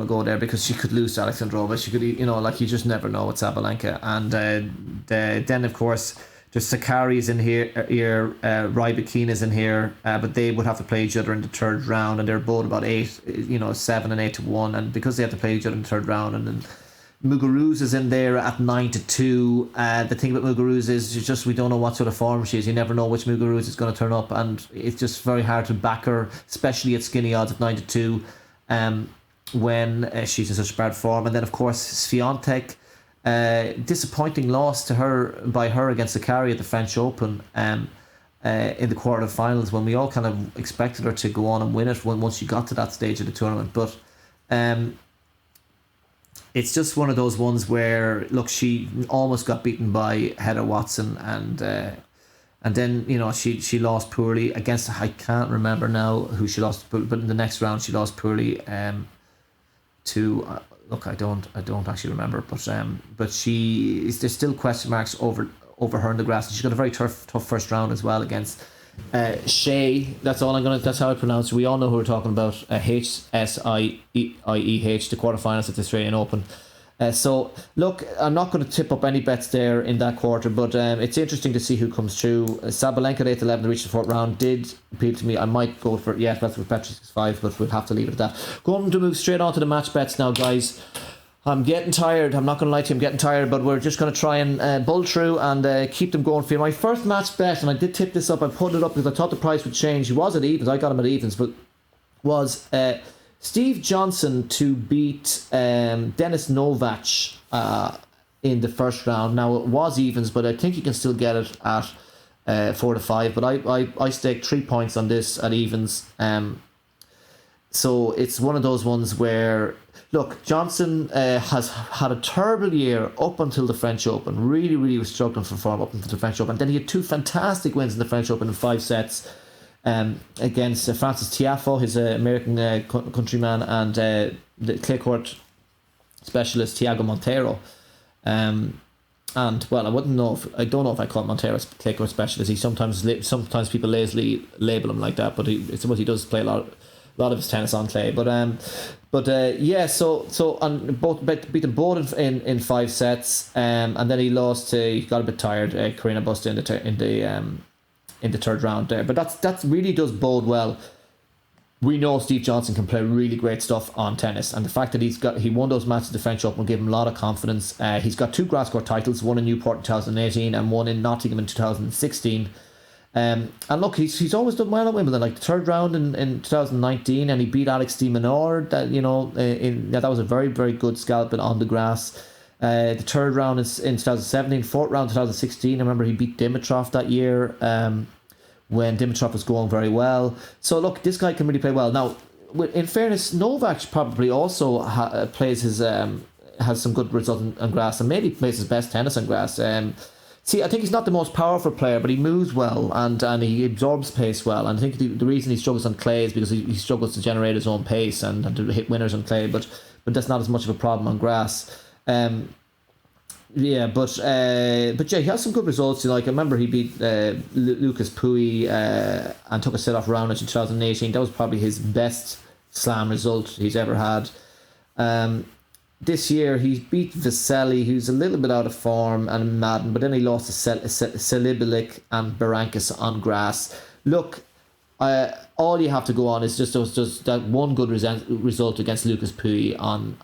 A: to go there because she could lose to Alexandrova. She could, you just never know with Sabalenka. And then of course there's Sakari's in here, Rybakina is in here, but they would have to play each other in the third round, and they're both about 7 and 8-1, and because they have to play each other in the third round, and then Muguruza is in there at 9-2. The thing about Muguruza is we don't know what sort of form she is. You never know which Muguruza is going to turn up, and it's just very hard to back her, especially at skinny odds at 9-2, when she's in such bad form. And then of course Swiatek, disappointing loss by her against Sakari at the French Open in the quarterfinals, when we all kind of expected her to go on and win it once she got to that stage of the tournament. But it's just one of those ones where, look, she almost got beaten by Heather Watson, and then she lost poorly against, I can't remember now who she lost, but in the next round she lost poorly to look, I don't actually remember, but there's still question marks over her in the grass, and she's got a very tough first round as well against Shea. That's how I pronounce it. We all know who we're talking about. HSIEH, the quarterfinals at the Australian Open. So look, I'm not going to tip up any bets there in that quarter, but it's interesting to see who comes through. Sabalenka at 8-11 to reach the fourth round did appeal to me. I might go for that's with Petra 6-5, but we'll have to leave it at that. Going to move straight on to the match bets now, guys. I'm getting tired. I'm not going to lie to you, I'm getting tired, but we're just going to try and bull through and keep them going for you. My first match bet, and I did tip this up, I put it up because I thought the price would change. He was at evens, I got him at evens, but was Steve Johnson to beat Denis Novak in the first round. Now it was evens, but I think you can still get it at 4-5. But I staked 3 points on this at evens. So it's one of those ones where, look, Johnson has had a terrible year up until the French Open. Really, really was struggling for form up until the French Open. Then he had 2 fantastic wins in the French Open in 5 sets against Francis Tiafoe, his American countryman, and the clay court specialist Thiago Monteiro. And well, I don't know if I call Montero a takeover specialist. He sometimes people lazily label him like that, but I suppose he does play a lot of his tennis on clay. Yeah. So on both beat them both in 5 sets, and then he got a bit tired. Karina Busta in the third round there, but that's really does bode well. We know Steve Johnson can play really great stuff on tennis, and the fact that he won those matches at the French Open will give him a lot of confidence. He's got 2 grass court titles, one in Newport in 2018 and one in Nottingham in 2016. And look, he's always done well at Wimbledon. Like the third round in 2019, and he beat Alex de Minaur. That was a very, very good scalp on the grass. The third round in 2017, fourth round 2016. I remember he beat Dimitrov that year. When Dimitrov was going very well. So look, this guy can really play well. Now, in fairness, Novak probably also has some good results on grass, and maybe plays his best tennis on grass. I think he's not the most powerful player, but he moves well and he absorbs pace well. And I think the reason he struggles on clay is because he struggles to generate his own pace and to hit winners on clay, but that's not as much of a problem on grass. Yeah, but he has some good results. Like I remember he beat Lucas Pouille and took a set off Raonic in 2018. That was probably his best slam result he's ever had. This year he beat Vesely, who's a little bit out of form, and Madden, but then he lost to Selibilik and Berankis on grass. Look, all you have to go on is just that one good result against Lucas Pouille on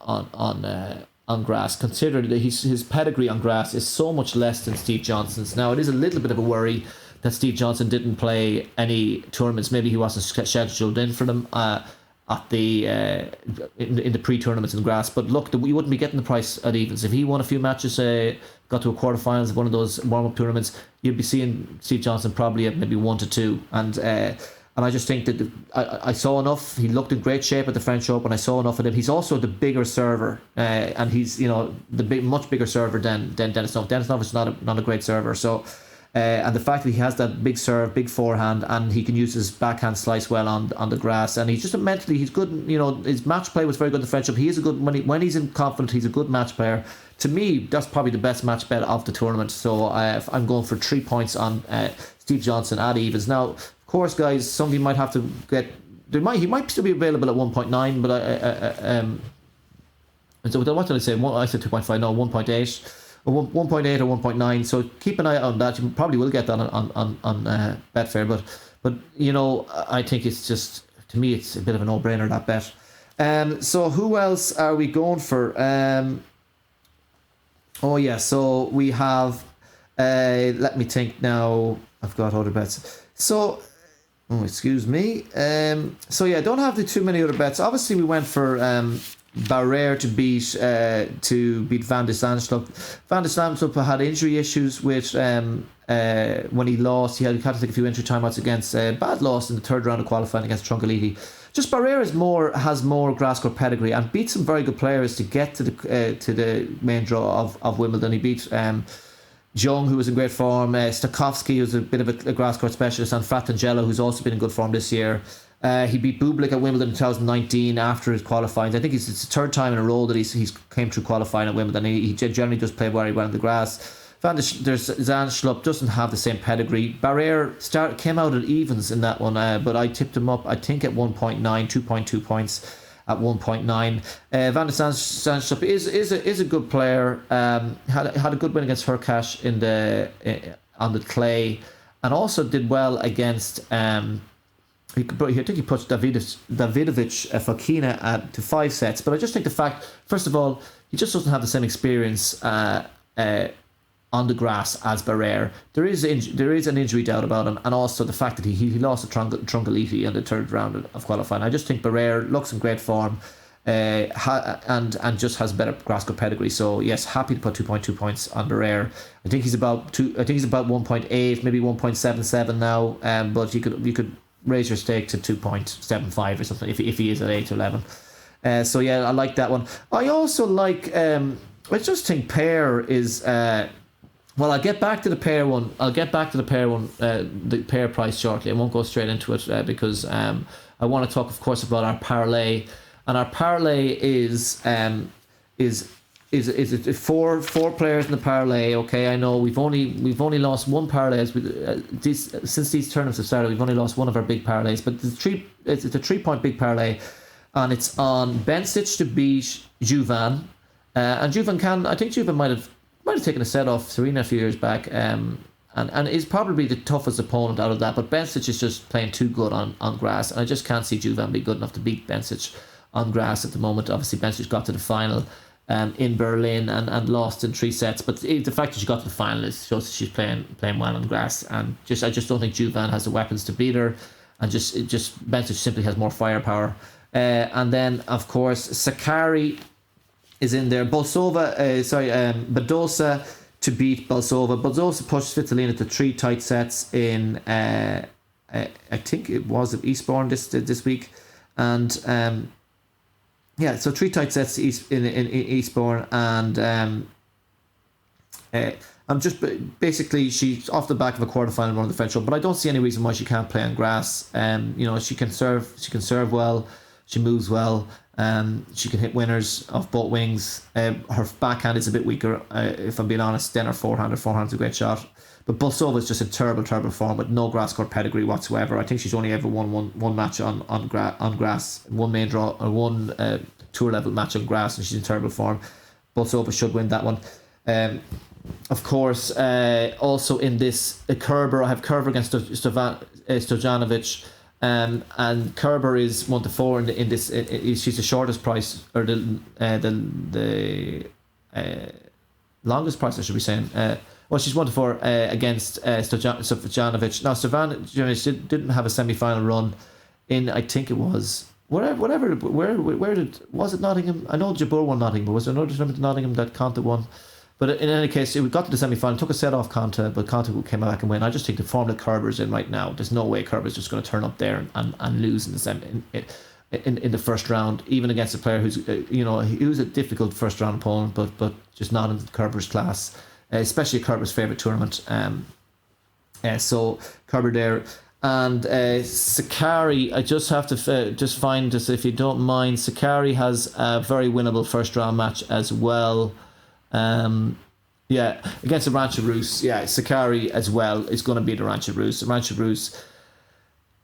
A: grass, considering that his pedigree on grass is so much less than Steve Johnson's. Now, it is a little bit of a worry that Steve Johnson didn't play any tournaments. Maybe he wasn't scheduled in for them in the pre-tournaments in grass. But look, we wouldn't be getting the price at evens. If he won a few matches, got to a quarterfinals of one of those warm-up tournaments, you'd be seeing Steve Johnson probably at maybe 1-2. And I just think that I saw enough. He looked in great shape at the French Open. I saw enough of him. He's also the bigger server, and he's much bigger server than Denis Novak. Denis Novak is not a great server. So, and the fact that he has that big serve, big forehand, and he can use his backhand slice well on the grass, and he's good. His match play was very good in the French Open. He is a good when he's in confident. He's a good match player. To me, that's probably the best match bet of the tournament. So I'm going for 3 points on Steve Johnson at evens. Now, of course, guys, some of you might have to get. He might still be available at 1.9, but so what did I say? I said 2.5. No, 1.8 or 1.8 or 1.9. So keep an eye on that. You probably will get that on Betfair, but I think it's just, to me, it's a bit of a no-brainer, that bet. So who else are we going for? So we have. Let me think now. I've got other bets. So. Oh, excuse me. I don't have too many other bets. Obviously, we went for Barrère to beat Van de Zandschulp. Van de Zandschulp had injury issues with when he lost. He had to take a few injury timeouts against bad loss in the third round of qualifying against Trungelliti. Just Barrère has more grass court pedigree and beat some very good players to get to the main draw of Wimbledon. He beat Jung, who was in great form, Stakowski, who's a bit of a grass court specialist, and Fratangelo, who's also been in good form this year. He beat Bublik at Wimbledon in 2019 after his qualifying. I think it's the third time in a row that he's came through qualifying at Wimbledon. He generally does play very well in the grass. Van der Zandschulp doesn't have the same pedigree. Barrère came out at evens in that one, but I tipped him up, I think, at 1.9, 2.2 points. At 1.9, Van der Zandschulp is a good player. Had a good win against Hurkacz on the clay, and also did well against. I think he pushed Davidovich Fokina to 5 sets. But I just think the fact, first of all, he just doesn't have the same experience on the grass as Barrère. There is an injury doubt about him, and also the fact that he lost to Trungelliti in the third round of qualifying. I just think Barrère looks in great form, and just has better grass court pedigree. So yes, happy to put 2.2 points on Barrère. I think he's about 1.8, maybe 1.77 now. But you could raise your stake to 2.75 or something if he is at 8 to 11. So yeah, I like that one. I also like. I just think pair is. Well, I'll get back to the pair one. The pair price shortly. I won't go straight into it because I want to talk, of course, about our parlay. And our parlay is is it four players in the parlay? Okay, I know we've only lost one parlay since these tournaments have started. We've only lost one of our big parlays, but it's a 3-point big parlay, and it's on Bencic to beat Juvan, and I think Juvan might have taken a set off Serena a few years back, and is probably the toughest opponent out of that. But Bencic is just playing too good on grass, and I just can't see Juvan be good enough to beat Bencic on grass at the moment. Obviously, Bencic got to the final in Berlin and lost in 3 sets, but the fact that she got to the final shows that she's playing well on grass, and I just don't think Juvan has the weapons to beat her, and just Bencic simply has more firepower. And then of course Sakari is in there. Badosa to beat Balsova. Badosa pushed Svitolina to 3 tight sets in I think it was at Eastbourne this week, and so 3 tight sets in Eastbourne, and I'm just basically she's off the back of a quarterfinal run of the French Open, but I don't see any reason why she can't play on grass. She can serve well, she moves well, she can hit winners off both wings. Her backhand is a bit weaker, if I'm being honest, than her forehand. Her forehand's a great shot. But Balsova is just a terrible form with no grass court pedigree whatsoever. I think she's only ever won one match on grass, one main draw or one tour level match on grass, and she's in terrible form. Balsova should win that one. Of course, also in this Kerber, I have Kerber against Stojanovic, and Kerber is 1-4 in this. She's the shortest price, or the longest price, I should be saying. Well, she's 1-4 against Stojanovic. Now, Stojanovic didn't have a semi-final run in, I think it was where was it Nottingham? I know Jabeur won Nottingham, but was there another tournament in Nottingham that Conte won? But in any case, we got to the semi-final, took a set off Conte, but Conte came back and win. I just think the form that Kerber's in right now, there's no way Kerber's just going to turn up there and lose in the in the first round, even against a player who's he was a difficult first round opponent, but just not in Kerber's class. Especially Kerber's favourite tournament. So Kerber there. And Sakari, I just have to just find this, if you don't mind. Sakari has a very winnable first round match as well. Against Arantxa Rus. Yeah, Sakari as well is going to beat Arantxa Rus. Arantxa Rus,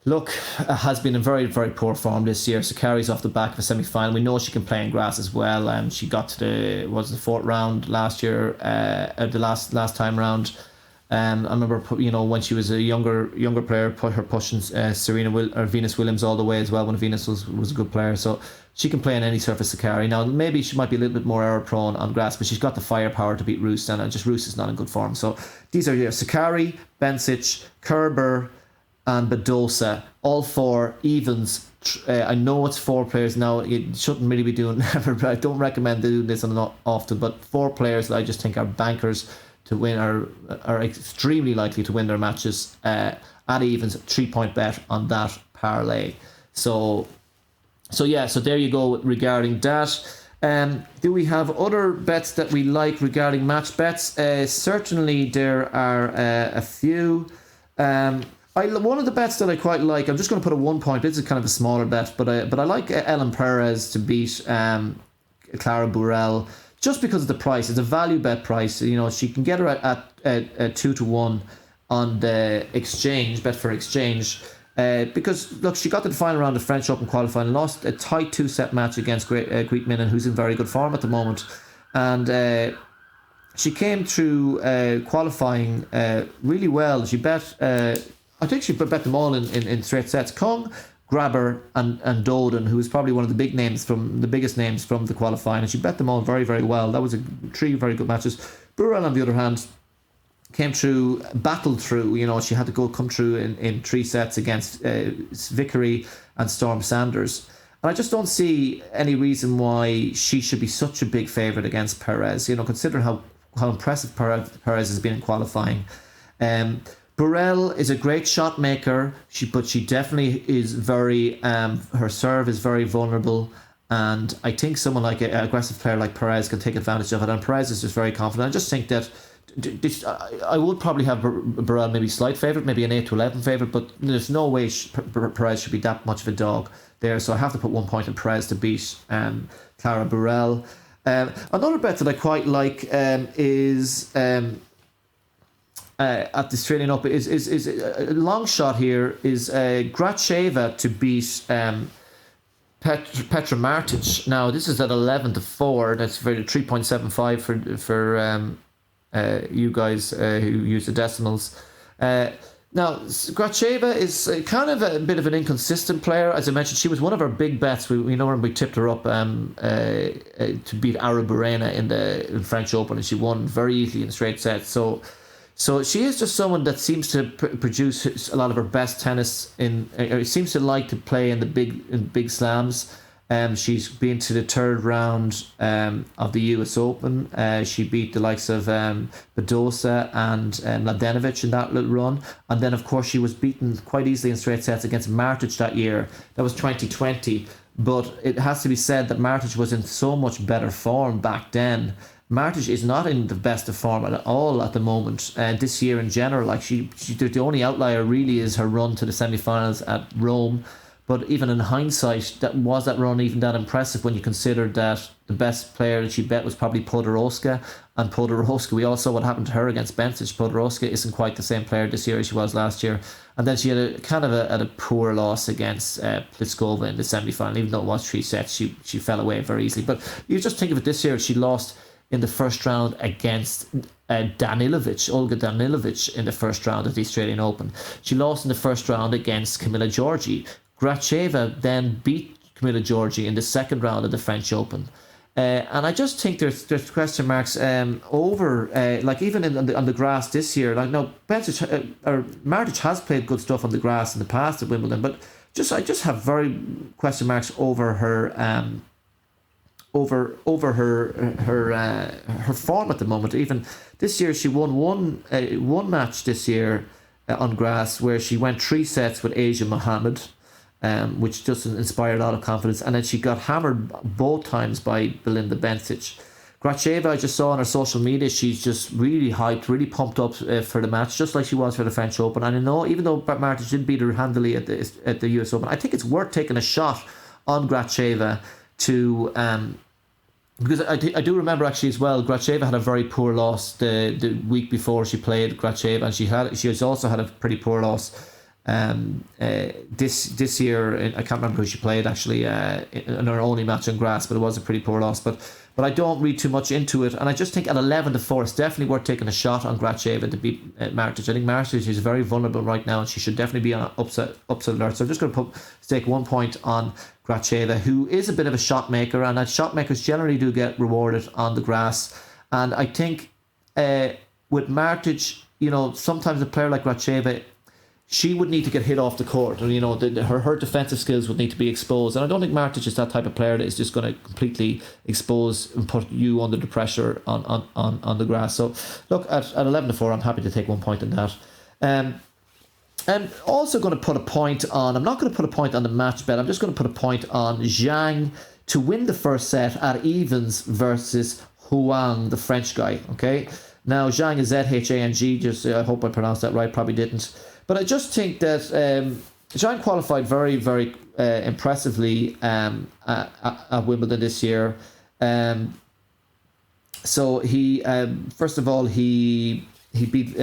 A: look, has been in very, very poor form this year. Sakari's off the back of a semi-final. We know she can play in grass as well. She got to the 4th round last year, the last time round. I remember, when she was a younger player, pushing Venus Williams all the way as well, when Venus was a good player. So she can play on any surface, Sakari. Now, maybe she might be a little bit more error prone on grass, but she's got the firepower to beat Rus, and just Rus is not in good form. So these are Sakari, Bencic, Kerber, and Badosa, all 4 evens. I know it's 4 players now. You shouldn't really be doing but I don't recommend doing this often. But 4 players that I just think are bankers to win, are extremely likely to win their matches at evens. 3-point bet on that parlay. So there you go regarding that. Do we have other bets that we like regarding match bets? Certainly there are a few. One of the bets that I quite like, I'm just going to put a 1 point. This is kind of a smaller bet, but I like Ellen Perez to beat Clara Burel, just because of the price. It's a value bet price. She can get her at 2-1 on the exchange, bet for exchange. Because look, she got to the final round of the French Open qualifying, lost a tight 2-set match against Greek Minnen, who's in very good form at the moment, and she came through qualifying really well. She bet. I think she bet them all in straight sets. Kung, Grabber, and Doden, who was probably one of the biggest names from the qualifying, and she bet them all very, very well. That was 3 very good matches. Burel, on the other hand, battled through. She had to come through in 3 sets against Vickery and Storm Sanders. And I just don't see any reason why she should be such a big favourite against Perez, considering how impressive Perez has been in qualifying. Burel is a great shot maker, but she definitely is very, her serve is very vulnerable, and I think someone like an aggressive player like Perez can take advantage of it, and Perez is just very confident. I just think that I would probably have Burel maybe slight favourite, maybe an 8-11 favourite, but there's no way Perez should be that much of a dog there, so I have to put 1 point in Perez to beat Clara Burel. Another bet that I quite like is at the Australian Open is a long shot here is Gracheva to beat Petra Martic. Now this is at 11-4. That's for 3.75 for you guys who use the decimals. Now, Gracheva is kind of a bit of an inconsistent player. As I mentioned, she was one of our big bets. We know when we tipped her up to beat Arrubarena in the French Open, and she won very easily in straight sets. So she is just someone that seems to produce a lot of her best tennis seems to like to play in the big slams. She's been to the third round of the US Open. She beat the likes of Badosa and Mladenovic in that little run. And then, of course, she was beaten quite easily in straight sets against Martic that year. That was 2020. But it has to be said that Martic was in so much better form back then. Martic is not in the best of form at all at the moment. This year in general, like the only outlier really is her run to the semi-finals at Rome. But even in hindsight, that run even that impressive when you consider that the best player that she bet was probably Podoroska. And Podoroska, we all saw what happened to her against Bencic. Podoroska isn't quite the same player this year as she was last year. And then she had a poor loss against Pliskova in the semi-final. Even though it was 3 sets, she fell away very easily. But you just think of it this year, she lost in the first round against Olga Danilovic in the first round of the Australian Open. She lost in the first round against Camila Giorgi. Gracheva then beat Camila Giorgi in the second round of the French Open. And I just think there's question marks over like even on the grass this year. Like no, Martic has played good stuff on the grass in the past at Wimbledon, but I just have very question marks over her over her form at the moment. Even this year, she won one match this year on grass where she went 3 sets with Asia Mohammed. Which just inspired a lot of confidence. And then she got hammered both times by Belinda Bencic. Gracheva, I just saw on her social media, she's just really hyped, really pumped up for the match, just like she was for the French Open. And I know, even though Martic did beat her handily at the US Open, I think it's worth taking a shot on Gracheva to... because I do remember actually as well, Gracheva had a very poor loss the week before she played Gracheva, and she has also had a pretty poor loss this year. I can't remember who she played actually in her only match on grass, but it was a pretty poor loss. But I don't read too much into it, and I just think at 11-4 it's definitely worth taking a shot on Gracheva to beat Martic. I think Martic is very vulnerable right now, and she should definitely be on upset alert. So I'm just going to stake 1 point on Gracheva, who is a bit of a shot maker, and shot makers generally do get rewarded on the grass. And I think with Martic, sometimes a player like Gracheva, she would need to get hit off the court, and her defensive skills would need to be exposed. And I don't think Martic is that type of player that is just going to completely expose and put you under the pressure on the grass. So look, at 11-4, I'm happy to take 1 point on that. I'm also going to put a point on. I'm not going to put a point on the match bet. I'm just going to put a point on Zhang to win the first set at evens versus Huang, the French guy. Okay, now Zhang is Zhang. Just I hope I pronounced that right. Probably didn't. But I just think that Zhang qualified very, very impressively at Wimbledon this year. So he, first of all, he beat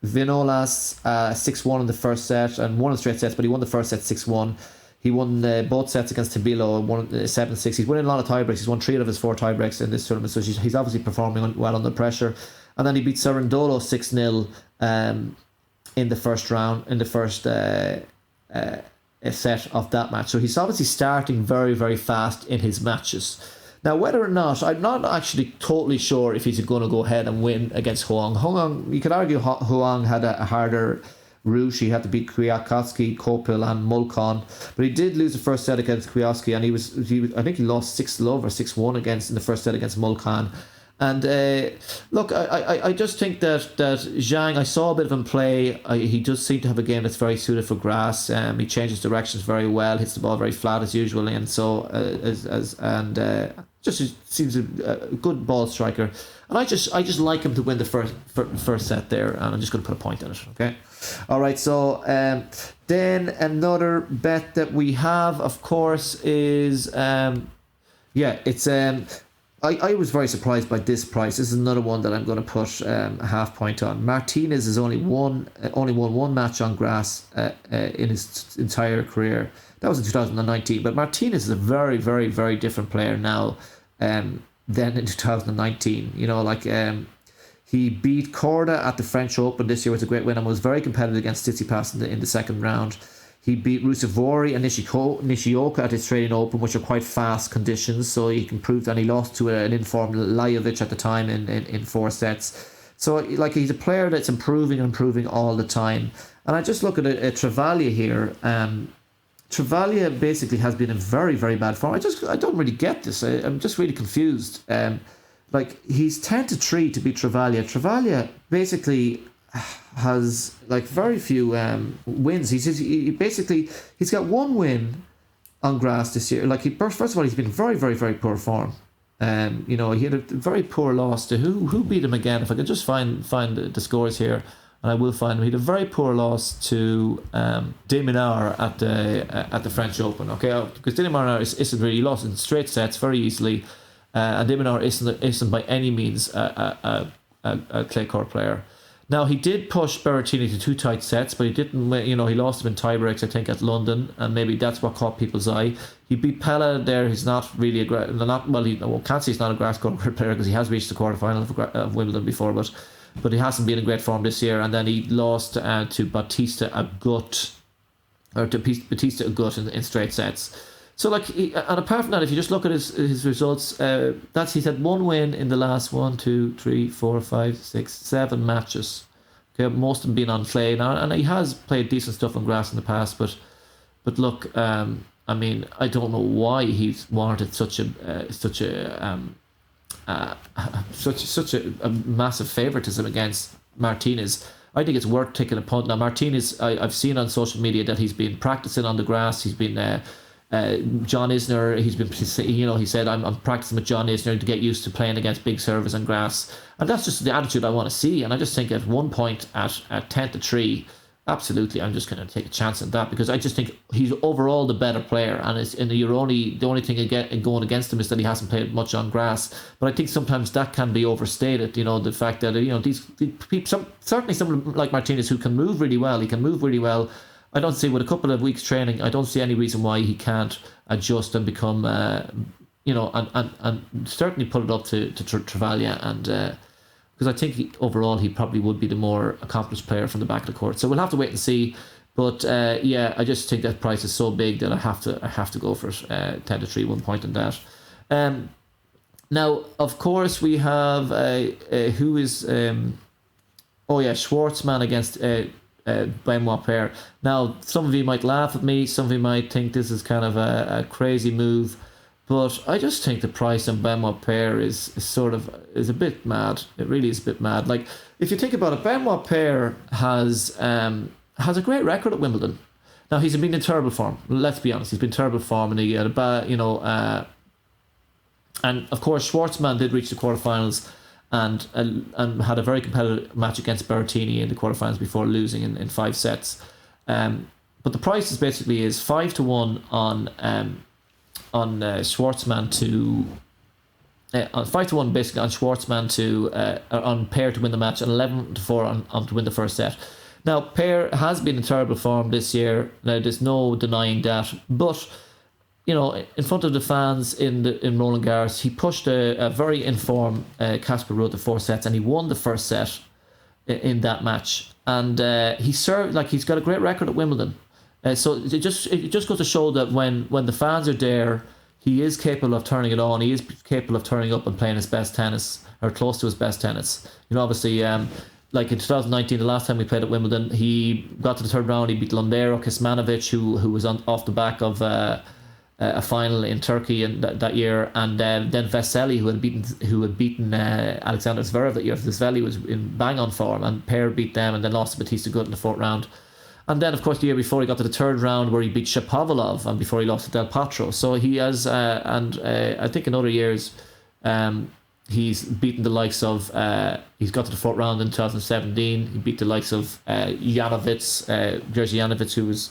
A: Vinolas 6-1 in the first set and won in straight sets, but he won the first set 6-1. He won both sets against Tabilo and won 7-6. He's winning a lot of tiebreaks. He's won 3 out of his 4 tiebreaks in this tournament, so he's obviously performing well under pressure. And then he beat Cerundolo 6-0 in the first round, in the first set of that match. So he's obviously starting very, very fast in his matches. Now, whether or not, I'm not actually totally sure if he's going to go ahead and win against Huang. Huang, you could argue Huang had a harder route. He had to beat Kwiatkowski, Kopil and Mulkon. But he did lose the first set against Kwiatkowski, and he was I think he lost 6-love or 6-1 in the first set against Mulkon. And look, I just think that Zhang, I saw a bit of him play. He does seem to have a game that's very suited for grass. He changes directions very well, hits the ball very flat as usual, and so just seems a good ball striker. And I just like him to win the first set there, and I'm just going to put a point on it. Okay, all right. So then another bet that we have, of course, is it's I was very surprised by this price. This is another one that I'm going to put a half point on. Martinez has only won one match on grass in his entire career. That was in 2019. But Martinez is a very, very, very different player now than in 2019. He beat Korda at the French Open this year, was a great win, and was very competitive against Tsitsipas in the second round. He beat Rusevori and Nishioka at the Australian Open, which are quite fast conditions, so he can prove that. He lost to an informed Lajovic at the time in 4 sets. So he's a player that's improving all the time. And I just look at Travaglia here. Travaglia basically has been in very, very bad form. I don't really get this. I'm just really confused. He's 10-3 to beat Travaglia. Travaglia basically has very few wins. He's got one win on grass this year. First of all, he's been very, very, very poor form. He had a very poor loss to who beat him again. If I could just find the scores here, and I will find him. He had a very poor loss to Deminaur at the French Open. Okay, because Deminaur isn't really lost in straight sets very easily, and Deminaur isn't by any means a clay court player. Now, he did push Berrettini to 2 tight sets, but he didn't. He lost him in tiebreaks, I think, at London, and maybe that's what caught people's eye. He beat Pella there. He's not really can't say he's not a grass court player because he has reached the quarterfinal of Wimbledon before, but he hasn't been in great form this year. And then he lost to Batista Agut in straight sets. So and apart from that, if you just look at his results, he's had one win in the last 1, 2, 3, 4, 5, 6, 7 matches. Okay, most of them being on clay now, and he has played decent stuff on grass in the past. But look, I don't know why he's warranted such a massive favoritism against Martinez. I think it's worth taking a punt. Now, Martinez, I've seen on social media that he's been practicing on the grass. He's been John Isner, he said, I'm practicing with John Isner to get used to playing against big servers and grass, and that's just the attitude I want to see. And I just think at one point at 10-3, absolutely, I'm just going to take a chance on that, because I just think he's overall the better player, and the only thing going against him is that he hasn't played much on grass. But I think sometimes that can be overstated. The fact that these people, certainly someone like Martinez, who can move really well, I don't see, with a couple of weeks training, I don't see any reason why he can't adjust and become, and certainly put it up to Travaglia, and because I think overall he probably would be the more accomplished player from the back of the court. So we'll have to wait and see. But I just think that price is so big that I have to go for it. 10-3, 1 point on that. Now, of course, we have who is Schwartzman against Benoit Paire. Now, some of you might laugh at me, some of you might think this is kind of a crazy move, but I just think the price on Benoit Paire is a bit mad. It really is a bit mad. If you think about it, Benoit Paire has a great record at Wimbledon. Now, he's been in terrible form. Let's be honest, he's been in terrible form, and he had a bad, and of course Schwartzman did reach the quarterfinals and had a very competitive match against Berrettini in the quarterfinals before losing in 5 sets. But the price is 5-1 on Schwartzman to 5-1 basically on Schwartzman to on Paire to win the match, and 11-4 on to win the first set. Now, Paire has been in terrible form this year. Now, there's no denying that, but in front of the fans in Roland Garros, he pushed a very informed Casper Ruud to 4 sets, and he won the first set in that match. And he served he's got a great record at Wimbledon. So it just goes to show that when the fans are there, he is capable of turning it on. He is capable of turning up and playing his best tennis, or close to his best tennis. Obviously, like in 2019, the last time we played at Wimbledon, he got to the third round. He beat Londero Kecmanovic, who was off the back of a final in Turkey that year, and then Vesely, who had beaten Alexander Zverev that year. Vesely was in bang on form, and Paire beat them, and then lost to Batista Agut in the 4th round. And then, of course, the year before, he got to the 3rd round where he beat Shapovalov, and before he lost to Del Potro. So he has, I think in other years, he's beaten the likes of, he's got to the 4th round in 2017. He beat the likes of Jerzy Janowicz, who was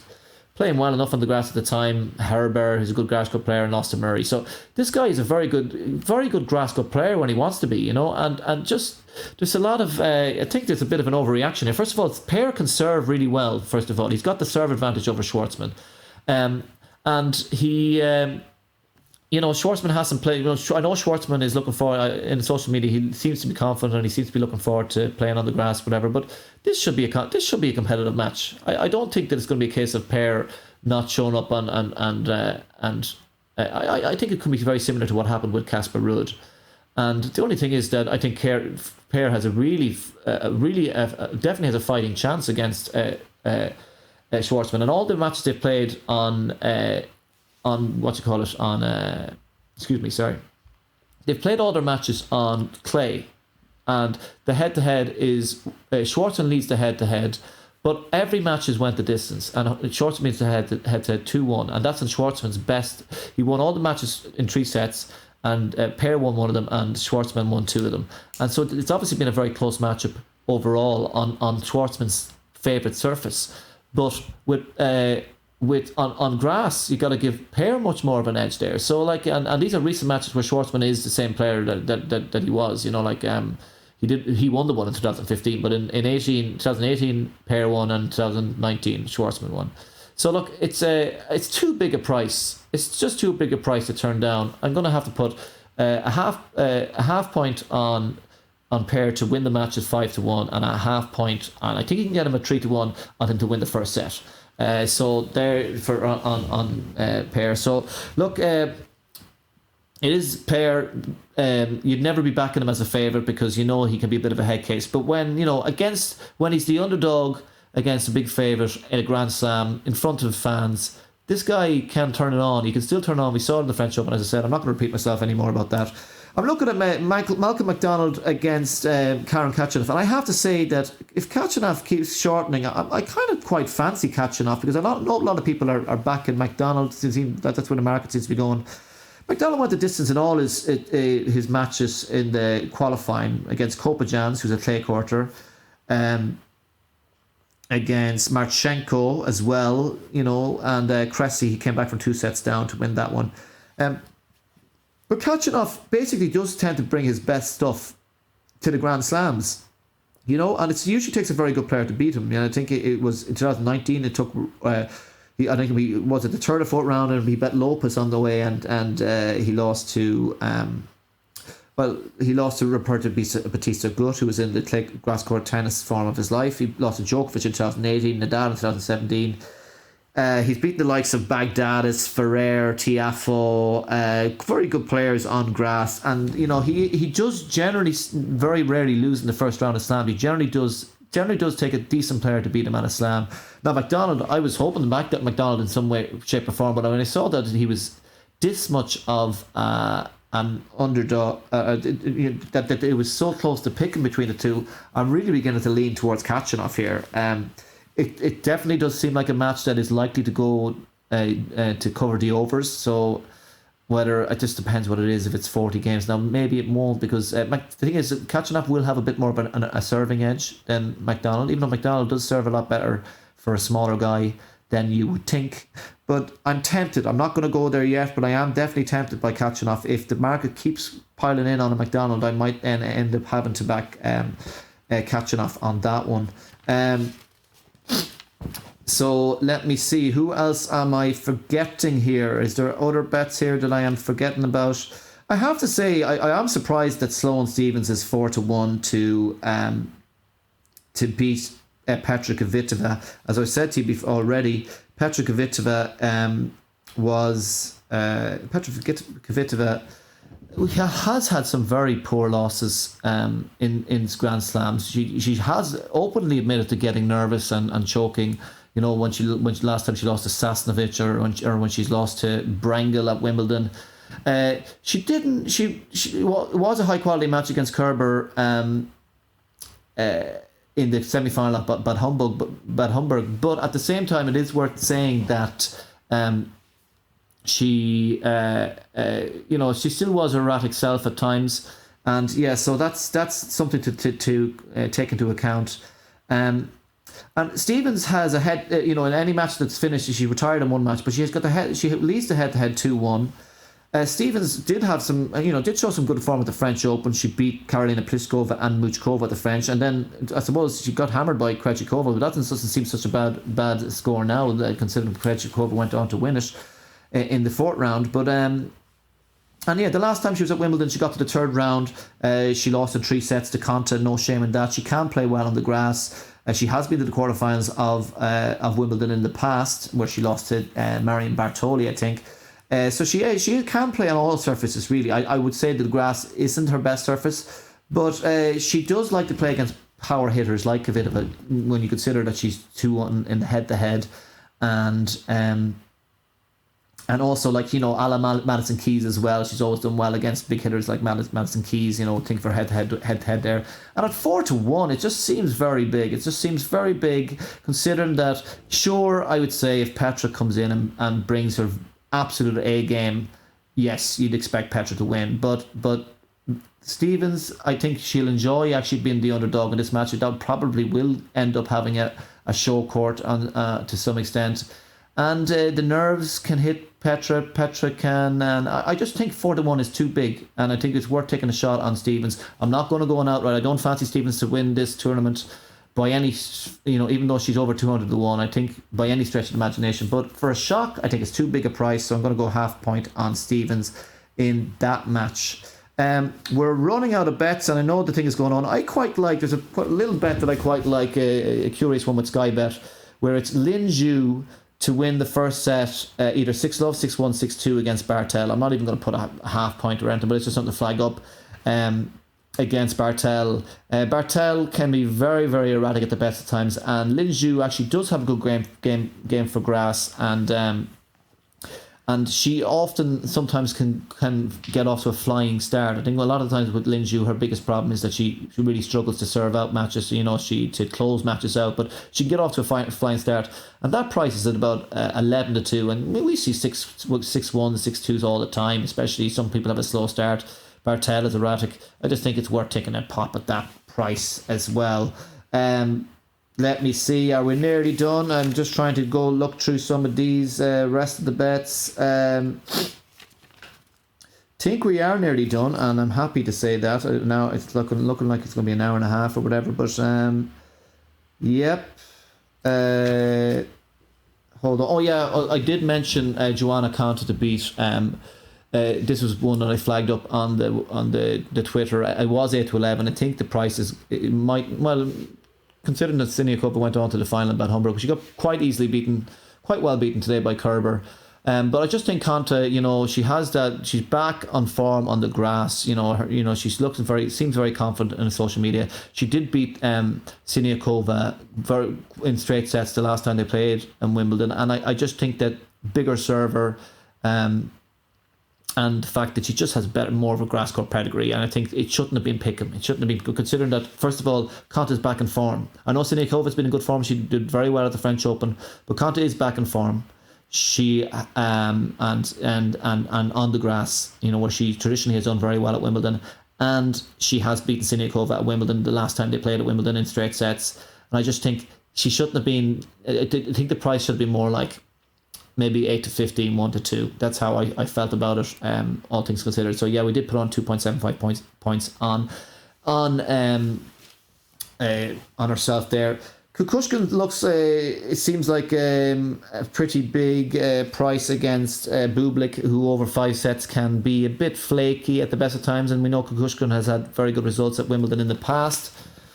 A: playing well enough on the grass at the time. Herbert, who's a good grass court player, and Austin Murray. So this guy is a very good grass court player when he wants to be, you know. And just there's a lot of I think there's a bit of an overreaction here. First of all, Paire can serve really well. First of all, he's got the serve advantage over Schwartzman, and he. You know, Schwartzman hasn't played. You know, I know Schwartzman is looking for in social media. He seems to be confident and he seems to be looking forward to playing on the grass, whatever. But this should be a competitive match. I don't think that it's going to be a case of Paire not showing up I think it could be very similar to what happened with Casper Ruud. And the only thing is that I think Paire has definitely has a fighting chance against Schwartzman, and all the matches they've played on they've played all their matches on clay, and the head-to-head is Schwartzman leads the head-to-head, but every match has went the distance, and Schwartzman leads the head-to-head 2-1, and that's in Schwartzman's best. He won all the matches in 3 sets, and Paire won one of them, and Schwartzman won 2 of them, and so it's obviously been a very close matchup overall on Schwartzman's favourite surface, but on grass, you got to give Paire much more of an edge there. So and these are recent matches where Schwartzman is the same player that he was. You know, he won the one in 2015, but in 2018 Paire won, and 2019 Schwartzman won. So look, it's too big a price. It's just too big a price to turn down. I'm going to have to put a half point on Paire to win the match at 5-1, and a half point, and I think you can get him at 3-1 on him to win the first set. So there for on Paire. So look, it is Paire. You'd never be backing him as a favourite because you know he can be a bit of a head case. But when he's the underdog against a big favourite in a Grand Slam in front of fans, this guy can turn it on. He can still turn it on. We saw it in the French Open, as I said. I'm not going to repeat myself anymore about that. I'm looking at Malcolm McDonald against Karen Khachanov, and I have to say that if Khachanov keeps shortening, I kind of quite fancy Khachanov because I know a lot of people are backing McDonald. That's where the market seems to be going. McDonald went the distance in all his matches in the qualifying against Kopajans, who's a clay courter, against Marchenko as well, you know, and Cressy. He came back from 2 sets down to win that one. But Khachanov basically does tend to bring his best stuff to the Grand Slams, you know, and it usually takes a very good player to beat him. I think it was in 2019. It took I think he was at the third or fourth round, and he bet Lopez on the way, and he lost to Roberto Batista Gut, who was in the clay grass court tennis form of his life. He lost to Djokovic in 2018, Nadal in 2017. He's beaten the likes of Baghdadis, Ferrer, Tiafoe, very good players on grass, and you know he does generally very rarely lose in the first round of Slam. He generally does take a decent player to beat him at a Slam. Now McDonald, I was hoping to back that McDonald in some way, shape or form, but when I saw that he was this much of an underdog, that it was so close to picking between the two, I'm really beginning to lean towards Khachanov here. It definitely does seem like a match that is likely to go to cover the overs. So whether it just depends what it is. If it's 40 games now, maybe it won't, because the thing is, Khachanov will have a bit more of a serving edge than McDonald. Even though McDonald does serve a lot better for a smaller guy than you would think. But I'm tempted. I'm not going to go there yet, but I am definitely tempted by Khachanov. If the market keeps piling in on a McDonald, I might end up having to back Khachanov on that one. So let me see, who else am I forgetting here? Is there other bets here that I am forgetting about? I have to say I am surprised that Sloane Stephens is 4-1 to beat Petra Kvitova. As I said to you before already, Petra Kvitova has had some very poor losses in Grand Slams. She has openly admitted to getting nervous and choking. You know, when last time she lost to Sasnovich, or when she's lost to Brengel at Wimbledon. It was a high quality match against Kerber in the semi-final at Bad Homburg. But at the same time, it is worth saying that she still was erratic self at times, and yeah, so that's something to take into account. And Stevens has a head, in any match that's finished, she retired in one match, but she has got the head. She leads the head-to-head 2-1. Stevens did have some, did show some good form at the French Open. She beat Karolina Pliskova and Muchkova at the French, and then I suppose she got hammered by Krejcikova, but that doesn't seem such a bad score now, considering Krejcikova went on to win it in the fourth round. But and yeah, the last time she was at Wimbledon, she got to the third round. She lost in 3 sets to Konta. No shame in that. She can play well on the grass. She has been to the quarterfinals of Wimbledon in the past, where she lost to Marion Bartoli, I think. So she can play on all surfaces, really. I would say that the grass isn't her best surface, but she does like to play against power hitters like Kvitova, when you consider that she's 2-1 in the head-to-head, and also, like, a la Madison Keys as well. She's always done well against big hitters like Madison Keys, think for head-to-head there. And at 4-1, it just seems very big. It just seems very big, considering that, sure, I would say if Petra comes in and brings her absolute A game, yes, you'd expect Petra to win. But Stevens, I think she'll enjoy actually being the underdog in this match. That probably will end up having a show court on to some extent. And the nerves can hit Petra. Petra can, and I just think 4-1 is too big, and I think it's worth taking a shot on Stevens. I'm not going to go on outright. I don't fancy Stevens to win this tournament by any, even though she's over 200-1, I think by any stretch of the imagination. But for a shock, I think it's too big a price, so I'm going to go half point on Stevens in that match. We're running out of bets, and I know the thing is going on. I quite like, there's a little bet that I quite like, a curious one with Sky Bet, where it's Lin Zhu to win the first set, either 6-love, 6-1, 6-2 against Bartel. I'm not even going to put a half point or anything, but it's just something to flag up against Bartel. Bartel can be very, very erratic at the best of times, and Lin Zhu actually does have a good game for grass, and she often sometimes can get off to a flying start. I think a lot of the times with Lin Zhu, her biggest problem is that she really struggles to serve out matches, to close matches out, but she can get off to a flying start, and that price is at about 11-2, and we see 6-1, 6-2s all the time, especially some people have a slow start. Bartel is erratic. I just think it's worth taking a pop at that price as well. Let me see, are we nearly done? I'm just trying to go look through some of these rest of the bets. Think we are nearly done, and I'm happy to say that. Now it's looking like it's going to be an hour and a half or whatever, but yep. Hold on. Oh yeah, I did mention Joanna Konta to beat. This was one that I flagged up on the Twitter. I was 8-11. I think the price is, it might, well, considering that Siniakova went on to the final in Bad Homburg, she got quite well beaten today by Kerber. But I just think Konta, she has that, she's back on form on the grass. She's seems very confident in social media. She did beat Siniakova in straight sets the last time they played in Wimbledon, and I just think that bigger server, and the fact that she just has more of a grass court pedigree, and I think it shouldn't have been Pickham. It shouldn't have been good, considering that, first of all, Konta's back in form. I know Siniakova's been in good form. She did very well at the French Open, but Konta is back in form. She and on the grass, where she traditionally has done very well at Wimbledon, and she has beaten Siniakova at Wimbledon the last time they played at Wimbledon in straight sets. And I just think she shouldn't have been. I think the price should have been more like maybe 8-15, 1-2. That's how I felt about it, all things considered. So yeah, we did put on 2.75 points on herself there. Kukushkin looks, it seems like a pretty big price against Bublik, who over 5 sets can be a bit flaky at the best of times, and we know Kukushkin has had very good results at Wimbledon in the past.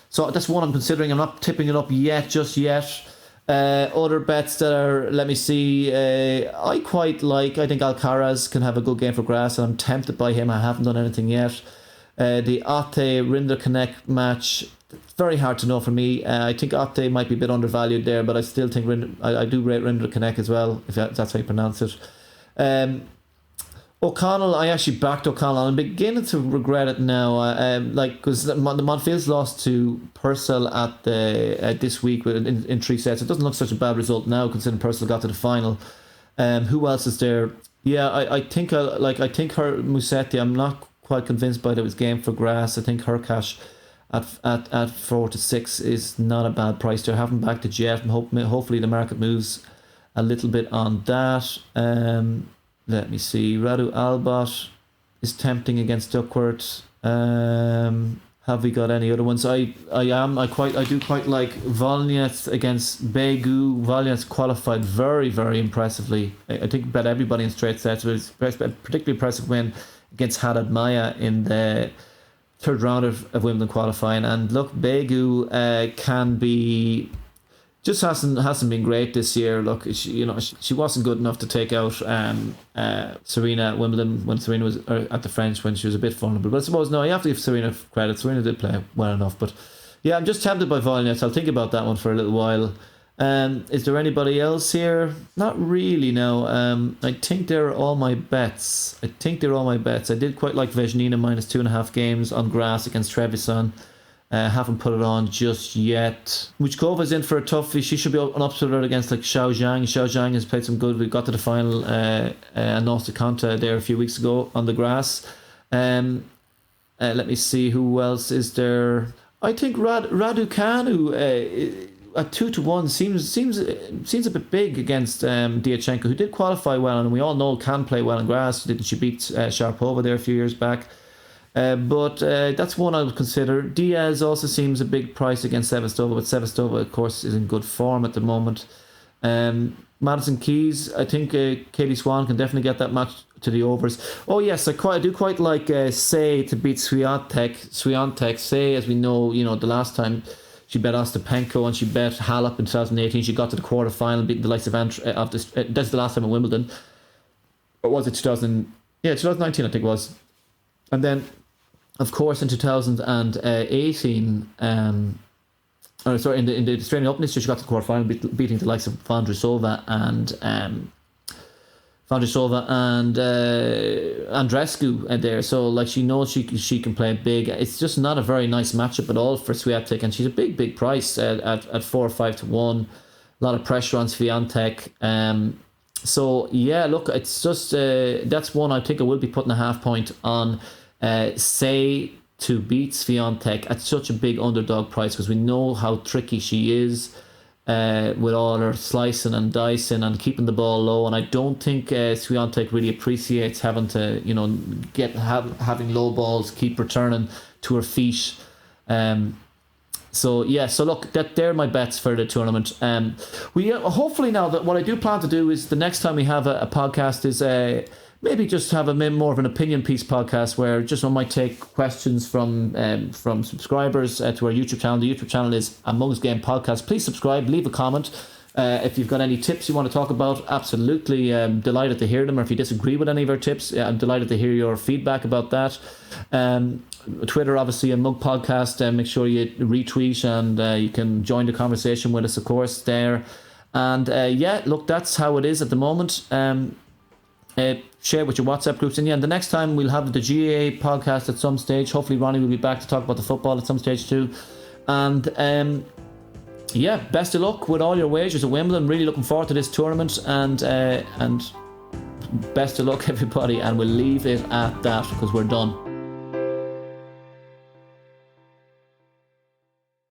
A: So that's one I'm considering. I'm not tipping it up just yet. Other bets that are, let me see, I quite like, I think Alcaraz can have a good game for grass, and I'm tempted by him. I haven't done anything yet. The Ate Rinderknecht match, very hard to know for me. I think Ate might be a bit undervalued there, but I still think I do rate Rinderknecht as well, if that's how you pronounce it. O'Connell, I actually backed O'Connell. I'm beginning to regret it now, because the Monfils lost to Purcell at this week in 3 sets. It doesn't look such a bad result now, considering Purcell got to the final. Who else is there? Yeah, I think her Musetti. I'm not quite convinced by his game for grass. I think Hurkacz at 4 to 6 is not a bad price there. Haven't backed it yet. Hopefully the market moves a little bit on that. Let me see. Radu Albot is tempting against Duckworth. Have we got any other ones? I do quite like Volnyets against Begu. Volnyets qualified very, very impressively. I think bet everybody in straight sets. It was a particularly impressive win against Haddad Maya in the third round of Wimbledon qualifying. And look, Begu can be... just hasn't been great this year. Look, she wasn't good enough to take out Serena at Wimbledon when Serena was at the French, when she was a bit vulnerable. But I suppose, no, you have to give Serena credit. Serena did play well enough. But yeah, I'm just tempted by Volnyets. I'll think about that one for a little while. Is there anybody else here? Not really, no. I think they're all my bets. I did quite like Vesnina -2.5 games on grass against Trevisan. Haven't put it on just yet. Muchkova's in for a toughie. She should be an upset against like Xiao Zhang. Xiao Zhang has played some good. We got to the final and lost to Conta there a few weeks ago on the grass. Let me see who else is there. I think Raducanu at 2 to 1 seems a bit big against Diachenko, who did qualify well, and we all know can play well on grass. Didn't she beat Sharapova there a few years back? But that's one I would consider. Diaz also seems a big price against Sevastova, but Sevastova, of course, is in good form at the moment. Madison Keys, I think Katie Swan can definitely get that match to the overs. Oh yes, I do quite like Say to beat Swiatek. Say, as we know, the last time she bet Ostapenko and she bet Halep in 2018. She got to the quarterfinal, beating the likes of this. That's the last time at Wimbledon. Or was it 2019? I think it was. And then, of course, in 2018, in the Australian Open, she got to the quarterfinal, beating the likes of Vondrousova and Andreescu there. So like she knows she can play big. It's just not a very nice matchup at all for Swiatek, and she's a big price at 4 or 5 to 1. A lot of pressure on Swiatek. So yeah, look, it's just that's one I think I will be putting a half point on. Say to beat Swiatek at such a big underdog price, because we know how tricky she is with all her slicing and dicing and keeping the ball low. And I don't think Swiatek really appreciates having to having low balls, keep returning to her feet. So look, they're my bets for the tournament. We hopefully now that what I do plan to do is the next time we have a podcast is maybe just have a more of an opinion piece podcast where just I might take questions from subscribers to our YouTube channel. The YouTube channel is a Mugs Game Podcast. Please subscribe, leave a comment. If you've got any tips you want to talk about, absolutely delighted to hear them. Or if you disagree with any of our tips, I'm delighted to hear your feedback about that. Twitter, obviously, a Mug Podcast. Make sure you retweet and you can join the conversation with us, of course, there. And look, that's how it is at the moment. Share with your WhatsApp groups. And the next time we'll have the GAA podcast at some stage. Hopefully Ronnie will be back to talk about the football at some stage too. And best of luck with all your wagers at Wimbledon. Really looking forward to this tournament, and best of luck everybody, and we'll leave it at that because we're done.